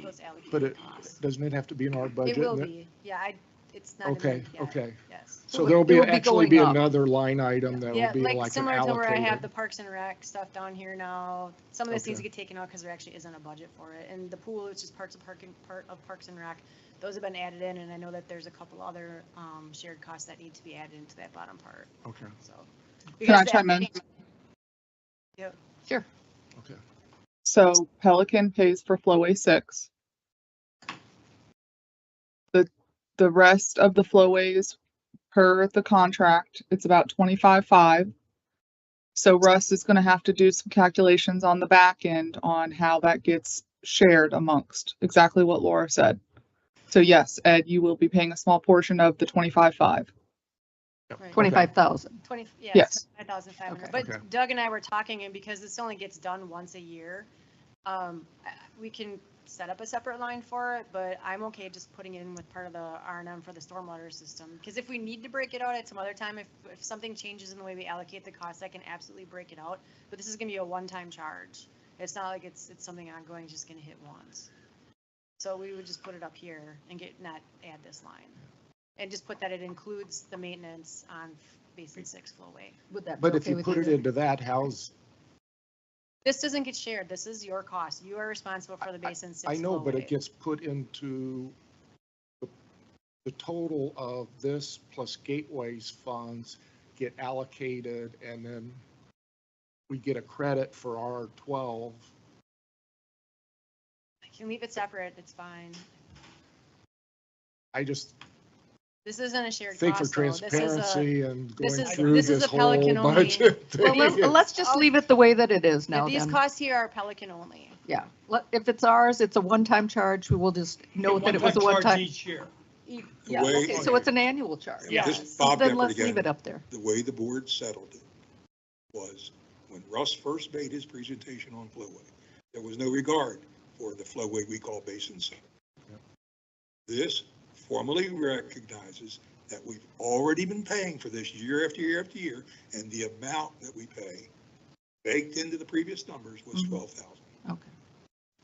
A: Those
E: But
A: allocated
E: it,
A: costs.
E: doesn't it have to be in our budget?
A: It will be. Yeah, it's not.
E: Okay,
A: in there yet.
E: okay.
A: Yes.
E: So
C: It
E: there'll
C: would
E: be,
C: going
E: actually be
C: up.
E: another line item that
A: Yeah,
E: will be
A: like
E: like an
A: similar to where I have
E: allocated.
A: the Parks and Rec stuff down here now. Some of this needs to
E: Okay.
A: get taken out because there actually isn't a budget for it. And the pool, which is part of Parks and Rec, those have been added in, and I know that there's a couple other shared costs that need to be added into that bottom part.
E: Okay,
A: So.
L: Can I
A: because that-
L: chime in?
A: Yep.
C: Sure.
E: okay.
L: So Pelican pays for Flowway 6. The rest of the flowways per the contract, it's about 25.5. So Russ is going to have to do some calculations on the back end on how that gets shared amongst exactly what Laura said. So yes, Ed, you will be paying a small portion of the 25.5.
A: Right.
C: 25,000.
A: 20, yeah,
L: Yes.
A: 5,500.
C: Okay.
A: But
E: Okay.
A: Doug and I were talking, and because this only gets done once a year, we can set up a separate line for it, but I'm okay just putting it in with part of the R&M for the stormwater system. Because if we need to break it out at some other time, if something changes in the way we allocate the costs, I can absolutely break it out. But this is gonna be a one-time charge. It's not like it's something ongoing, it's just gonna hit once. So we would just put it up here and not add this line. And just put that it includes the maintenance on Basin 6 flowway.
C: Would that be
E: But if
C: okay
E: you
C: with
E: put it
C: you?
E: into that, how's,
A: This doesn't get shared. This is your cost. You are responsible for the Basin 6
E: I know, but
A: flowway.
E: it gets put into the total of this plus Gateway's funds get allocated, and then we get a credit for our 12.
A: You can leave it separate. It's fine.
E: I just
A: This isn't a shared
E: think for
A: cost, though. This is a,
E: transparency and
A: this
E: going
A: is-
E: through
A: this is
E: this
A: a Pelican
E: whole
A: only.
E: budget
C: Well,
E: thing.
C: let's just leave it the way that it is now
A: these
C: then.
A: costs here are Pelican only.
C: Yeah, if it's ours, it's a one-time charge. We will just note that it was a
K: Charge
C: one-time.
K: each year.
C: Yeah,
J: way-
C: okay, so it's an annual charge.
A: Yeah.
J: This,
C: So
J: Bob
C: then
J: Deppert
C: let's leave
J: again,
C: it up there.
J: the way the board settled it was when Russ first made his presentation on flowway, there was no regard for the flowway we call Basin 7.
E: Yep.
J: This formally recognizes that we've already been paying for this year after year after year, and the amount that we pay baked into the previous numbers was
C: Mhm.
J: 12,000.
C: Okay.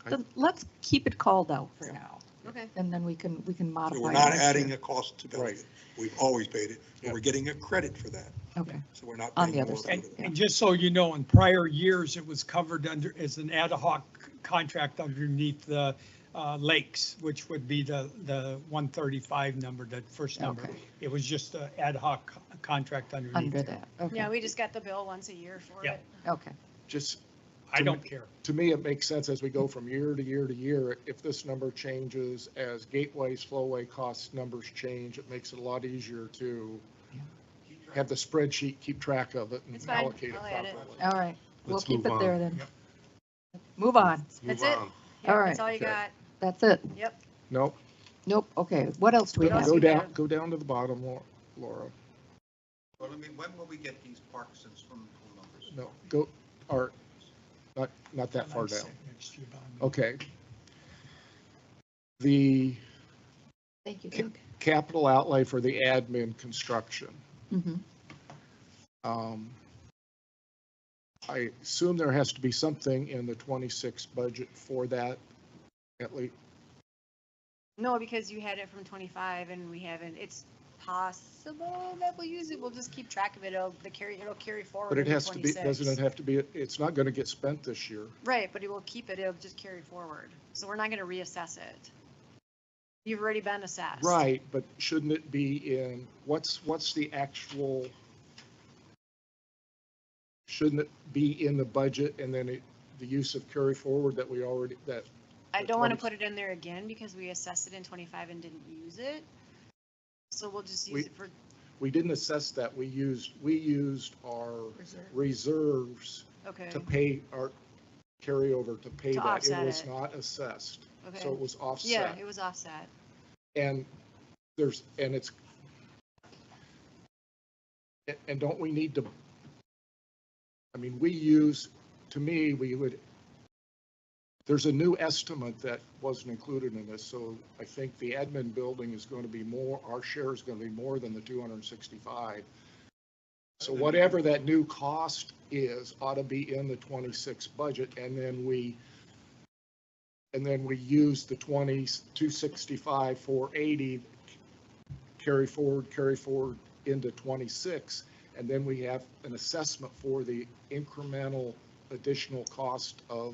C: So let's keep it called out for now,
A: Okay.
C: and then we can modify.
J: So we're
C: it
J: not
C: next
J: adding
C: year.
J: a cost to Pelican.
E: Right.
J: We've always paid it, but
E: Yep.
J: we're getting a credit for that.
C: Okay,
J: So we're not
C: On the
J: paying
C: other
J: more.
C: side.
J: for it.
K: And just so you know, in prior years, it was covered under, as an ad hoc contract underneath the lakes, which would be the 135 number, that first number.
C: Okay.
K: It was just an ad hoc contract underneath.
C: under
K: there.
C: that, okay.
A: Yeah, we just got the bill once a year for
K: Yeah.
A: it.
C: Okay,
E: Just,
K: I don't care.
E: to me, it makes sense as we go from year to year to year. If this number changes, as Gateway's flowway cost numbers change, it makes it a lot easier to have the spreadsheet, keep track of it and
A: It's fine.
E: allocate it
A: I'll add it.
E: properly.
C: all right, we'll
B: Let's
C: keep
B: move
C: it there
B: on.
C: then.
K: Yep.
C: Move on,
B: Move
A: That's it.
B: on.
A: Yeah,
C: All
A: That's
C: right.
A: all you
E: Okay.
A: got.
C: that's it.
A: Yep.
E: Nope.
C: Nope, okay, what else do we
A: What else
C: have?
E: Go
A: you
E: down,
A: got?
E: go down to the bottom, Laura.
G: Well, I mean, when will we get these parks and swimming pool numbers?
E: No, go, or, not that far down. Okay. The
C: Thank you, Doug.
E: capital outlay for the admin construction.
C: Mhm.
E: I assume there has to be something in the 26 budget for that, at least.
A: No, because you had it from 25 and we haven't, it's possible that we'll use it. We'll just keep track of it. It'll carry forward.
E: But it
A: into
E: has to be,
A: 26.
E: doesn't it have to be, it's not going to get spent this year.
A: Right, but it will keep it. It'll just carry forward. So we're not going to reassess it. You've already been assessed.
E: Right, but shouldn't it be in, what's the actual, shouldn't it be in the budget and then the use of carry forward that we already, that
A: I don't want to put it in there again because we assessed it in 25 and didn't use it. So we'll just use it for,
E: We didn't assess that. We used our reserves
A: okay,
E: to pay our carryover to pay
A: To
E: that. It
A: offset
E: was
A: it.
E: not assessed.
A: okay.
E: So it was
A: Yeah,
E: offset.
A: it was offset.
E: And it's, and don't we need to, I mean, to me, there's a new estimate that wasn't included in this, so I think the admin building is going to be more, our share is going to be more than the 265. So whatever that new cost is ought to be in the 26 budget, and then we use the 265, 480, carry forward into 26, and then we have an assessment for the incremental additional cost of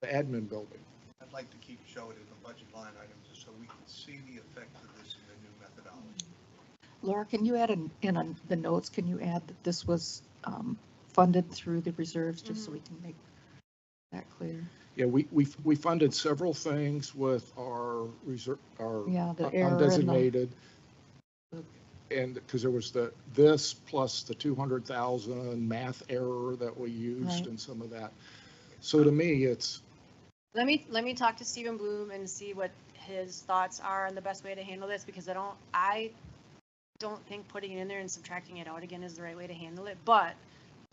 E: the admin building.
G: I'd like to keep showing it in the budget line item just so we can see the effect of this in the new methodology.
C: Laura, can you add in the notes, can you add that this was funded through the reserves, just so we can make that clear?
E: Yeah, we funded several things with our reserve, our
C: Yeah, the error and the-
E: undesignated. And because there was this plus the 200,000 math error that we used
C: Right.
E: and some of that. So to me, it's,
A: Let me talk to Stephen Bloom and see what his thoughts are on the best way to handle this, because I don't think putting it in there and subtracting it out again is the right way to handle it, but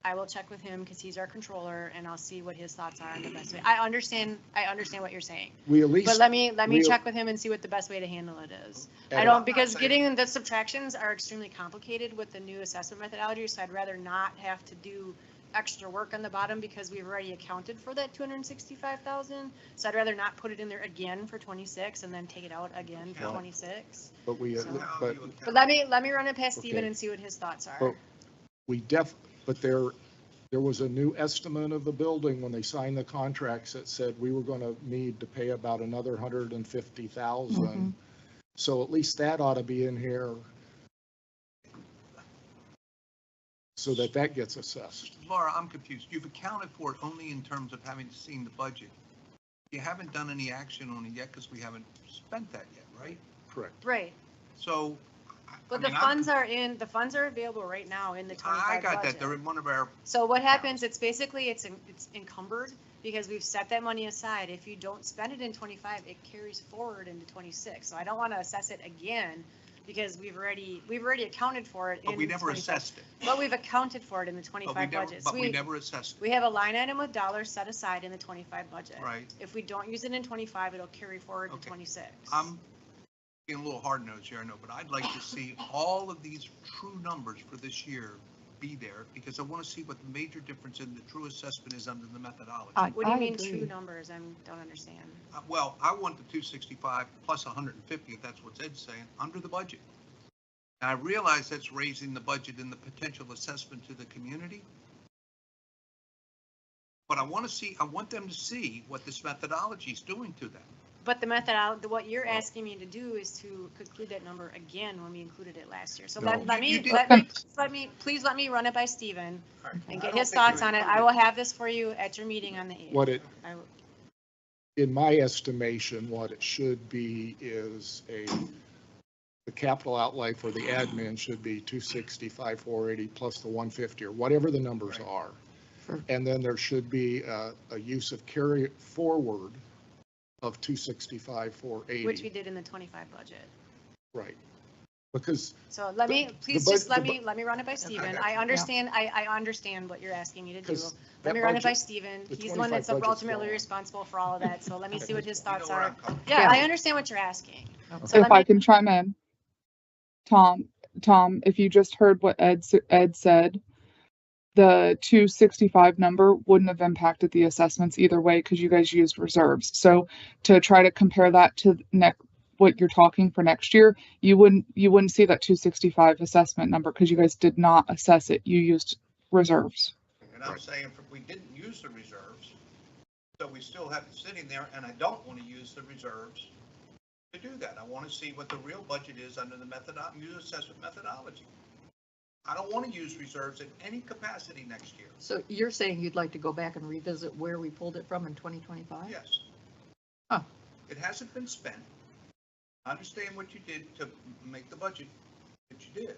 A: I will check with him because he's our controller and I'll see what his thoughts are on the best way. I understand what you're saying,
E: we at least.
A: but let me
E: we-
A: check with him and see what the best way to handle it is. I
E: And-
A: don't, because getting the subtractions are extremely complicated with the new assessment methodology, so I'd rather not have to do extra work on the bottom because we've already accounted for that 265,000. So I'd rather not put it in there again for 26 and then take it out again for
E: Yeah.
A: 26.
E: But we,
A: So-
E: but
A: But let me run it past Steven
E: Okay.
A: and see what his thoughts are.
E: But we but there was a new estimate of the building when they signed the contracts that said we were going to need to pay about another 150,000. So at least that ought to be in here so that gets assessed.
D: Laura, I'm confused. You've accounted for it only in terms of having seen the budget. You haven't done any action on it yet because we haven't spent that yet, right?
E: Correct.
A: Right,
D: So.
A: but the funds are available right now in the 25
D: I got that.
A: budget.
D: They're in one of our,
A: So what happens, it's basically, it's encumbered because we've set that money aside. If you don't spend it in 25, it carries forward into 26. So I don't want to assess it again because we've already accounted for it in
D: but we never
A: 25.
D: assessed it.
A: But we've accounted for it in the
D: But we
A: 25
D: never,
A: budget.
D: but we never assessed it,
A: We have a line item with dollars set aside in the 25 budget.
D: right?
A: If we don't use it in 25, it'll carry forward to
D: Okay.
A: 26.
D: I'm being a little hard-nosed here, I know, but I'd like to see all of these true numbers for this year be there, because I want to see what the major difference in the true assessment is under the methodology.
A: What do you
C: I
A: mean
C: agree.
A: true numbers? I don't understand.
D: Well, I want the 265 plus 150, if that's what Ed's saying, under the budget. And I realize that's raising the budget and the potential assessment to the community. But I want them to see what this methodology is doing to them.
A: But what you're asking me to do is to conclude that number again when we included it last year. So
E: No.
A: please let me run it by Steven and
G: I
A: get
G: don't
A: his
G: think
A: thoughts
G: you
A: on it. I
G: included-
A: will have this for you at your meeting on the 8th.
E: In my estimation, what it should be is the capital outlay for the admin should be 265, 480 plus the 150 or whatever the numbers are.
C: Sure.
E: And then there should be a use of carry forward of 265, 480.
A: Which we did in the 25 budget.
E: Right. Because
A: So let me, please
E: bud-
A: just let
E: the
A: me run it by Steven.
G: got
A: I
G: you.
A: understand, I understand what you're asking me to do.
E: 'Cause
A: Let me
E: that
A: run it by
E: budget-
A: Steven.
E: the
A: He's the one that's
E: 25 budget's
A: ultimately
E: gone.
A: responsible for all of that. So let me see what his
G: You know
A: thoughts
G: where
A: are.
G: I'm coming from.
A: Yeah,
C: Yeah.
A: I understand what you're asking. So
L: If I can chime in, Tom, if you just heard what Ed said, the 265 number wouldn't have impacted the assessments either way because you guys used reserves. So to try to compare that to what you're talking for next year, you wouldn't see that 265 assessment number because you guys did not assess it. You used reserves.
G: And I'm saying if we didn't use the reserves, so we still have it sitting there, and I don't want to use the reserves to do that. I want to see what the real budget is under the new assessment methodology. I don't want to use reserves in any capacity next year.
C: So you're saying you'd like to go back and revisit where we pulled it from in 2025?
G: Yes.
C: Huh.
G: It hasn't been spent. I understand what you did to make the budget that you did.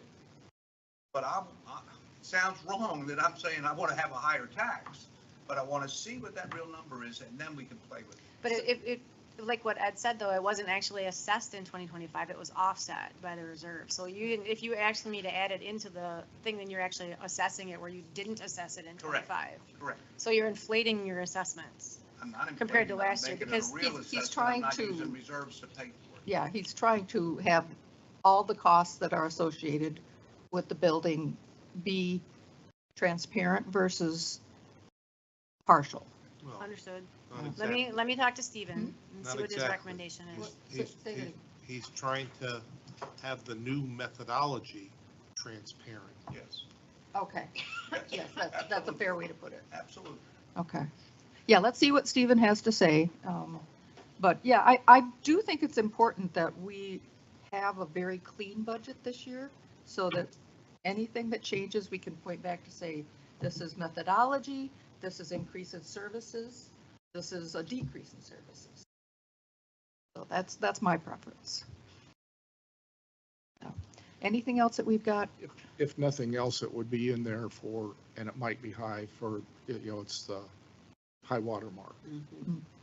G: But it sounds wrong that I'm saying I want to have a higher tax, but I want to see what that real number is, and then we can play with it.
A: But it, like what Ed said, though, it wasn't actually assessed in 2025, it was offset by the reserve. So if you actually need to add it into the thing, then you're actually assessing it where you didn't assess it in
G: Correct.
A: 25.
G: Correct.
A: So you're inflating your assessments.
G: I'm not
A: Compared to
G: inflating it, I'm
A: last year,
G: making it a
A: because
G: real
C: he's
G: assessment.
C: trying
G: I'm not
C: to-
G: using reserves to pay for it.
C: Yeah, he's trying to have all the costs that are associated with the building be transparent versus partial.
B: Well,
A: Understood.
B: not
A: Let me,
B: exactly.
A: let me talk to Steven and
B: Not
A: see what his
B: exactly.
A: recommendation is.
B: He's trying to have the new methodology transparent.
G: Yes,
C: Okay, yes, that's a fair way to put it.
G: absolutely.
C: Okay. Yeah, let's see what Stephen has to say. But yeah, I do think it's important that we have a very clean budget this year so that anything that changes, we can point back to say, this is methodology, this is increase in services, this is a decrease in services. So that's my preference. So, anything else that we've got?
E: If nothing else, it would be in there for, and it might be high for, it's the high water mark.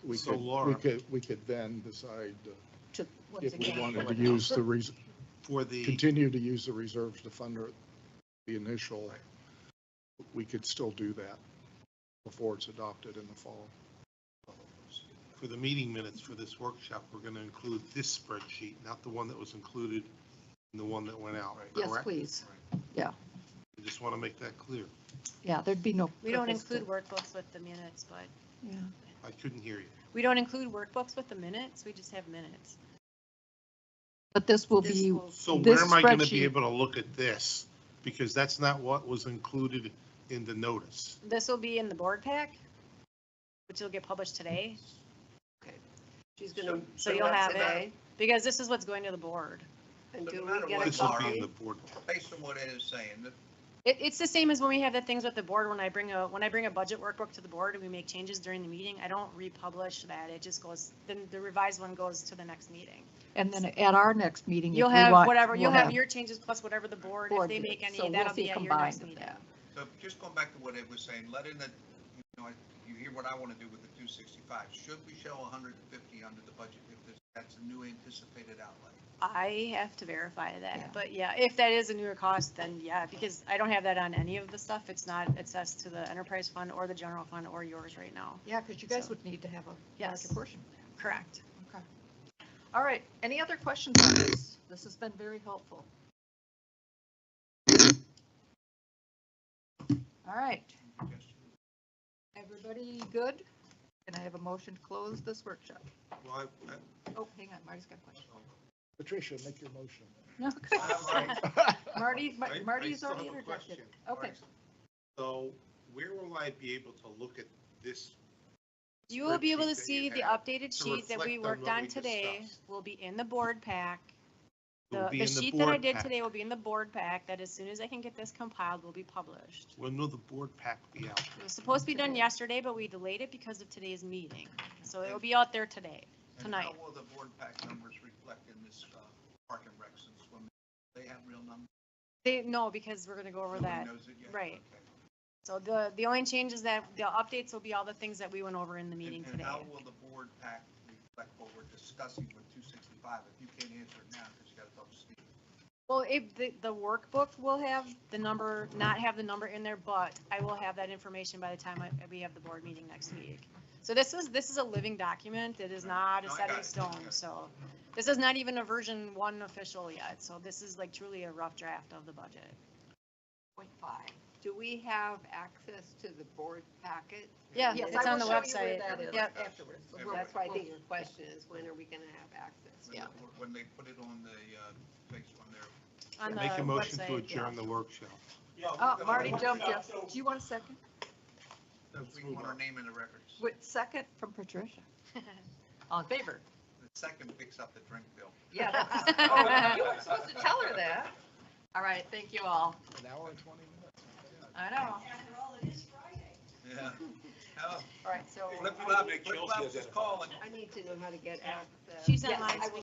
E: We
B: So
E: could,
B: Laura-
E: we could then decide
C: To, once
E: if we
C: again,
E: wanted
C: pull
E: to
C: it
E: use
C: out.
E: the,
B: For the,
E: continue to use the reserves to fund the initial, we could still do that before it's adopted in the fall.
B: for the meeting minutes for this workshop, we're going to include this spreadsheet, not the one that was included in the one that went out,
C: Yes,
B: correct?
C: please.
B: I just want to make that clear.
C: Yeah, there'd be no.
A: We don't
C: purpose to-
A: include workbooks with the minutes, but
C: Yeah.
B: I couldn't hear you.
A: we don't include workbooks with the minutes, we just have minutes.
C: But this will be,
B: So
C: This
B: where am I going to
C: spreadsheet-
B: be able to look at this? Because that's not what was included in the notice.
A: This will be in the board pack, which will get published today,
F: She's gonna.
A: so
F: bring
A: you'll
F: that
A: have
F: today,
A: it, because this is what's going to the board.
F: And
G: So
F: do
G: no
F: we
G: matter
F: get
G: what
F: a
B: This will be in
F: copy?
B: the board.
G: Based on what Ed is saying, that
A: It's the same as when we have the things with the board, when I bring a budget workbook to the board and we make changes during the meeting, I don't republish that, it just goes, then the revised one goes to the next meeting.
C: and then at our next meeting, if
A: You'll
C: we
A: have
C: want.
A: whatever, you'll
C: we'll
A: have your changes plus whatever the board, if
C: board
A: they
C: did.
A: make any,
C: So we'll
A: that'll
C: see
A: be at your
C: combined
A: next
C: of
A: meeting.
C: that.
G: So just going back to what Ed was saying, let in the, you hear what I want to do with the 265. Should we show 150 under the budget if that's a new anticipated outlay?
A: I have to verify
C: Yeah.
A: that, but yeah, if that is a newer cost, then yeah, because I don't have that on any of the stuff, it's not assessed to the enterprise fund or the general fund or yours right now.
C: Yeah, because you guys
A: So-
C: would need to have a
A: Yes.
C: larger portion of that.
A: Correct.
C: Okay. All right, any other questions on this? This has been very helpful. All right, everybody good? Can I have a motion to close this workshop?
B: Well,
C: Oh, hang on, Marty's got a question.
E: Patricia, make your motion.
C: No. Marty,
B: I
C: Marty's
B: still
C: already
B: have a
C: interjected.
B: question.
C: Okay.
B: So where will I be able to look at this?
A: You will be able to
B: spreadsheet that you
A: see the
B: have
A: updated
B: to
A: sheet that we
B: reflect on
A: worked
B: what
A: on
B: we
A: today,
B: discussed?
A: will be in the board pack.
B: It will be
A: The
B: in the
A: sheet that I
B: board
A: did
B: pack.
A: today will be in the board pack, that as soon as I can get this compiled, will be published.
B: When will the board pack be out?
A: It was supposed to be done yesterday, but we delayed it because of today's meeting. So it will be out there today,
G: And
A: tonight.
G: how will the board pack numbers reflect in this park and rec since when they have real numbers?
A: No, because we're gonna go over
G: Nobody
A: that.
G: knows it yet?
A: right.
G: Okay.
A: So the only change is that the updates will be all the things that we went over in the meeting
G: And
A: today.
G: how will the board pack reflect what we're discussing with 265? If you can't answer it now, because you got to talk to Steve.
A: Well, if the workbook will have the number, not have the number in there, but I will have that information by the time we have the board meeting next week. So this is a living document. It is not a
G: No, I
A: set
G: got
A: in
G: it.
A: stone.
G: I got it.
A: So this is not even a version 1 official yet. So this is like truly a rough draft of the budget.
C: 0.5.
F: Do we have access to the board packet?
A: Yeah,
C: Yes,
A: it's
C: I
A: on
C: will
A: the
C: show you where
A: website.
C: that is
A: Yep.
C: afterwards. So
G: So
C: we'll-
F: That's why I
C: we'll-
F: think your question is, when are we gonna have access?
G: When
C: Yeah.
G: When they put it on the, face on their.
A: On the
B: Make a motion to
A: website,
B: adjourn the workshop.
C: Marty jumped, yes. Do you want a second?
G: We want our name in the records.
C: With second from Patricia. All in favor?
G: The second picks up the drink bill.
C: Yeah. that's- You were supposed to tell her that. All right, thank you all.
E: An hour and 20 minutes.
C: I know.
G: Yeah. Oh,
A: All right, so
G: Flip flop is calling.
F: I need to know how to get access.
A: she sent
C: Yes,
A: mine.
C: I will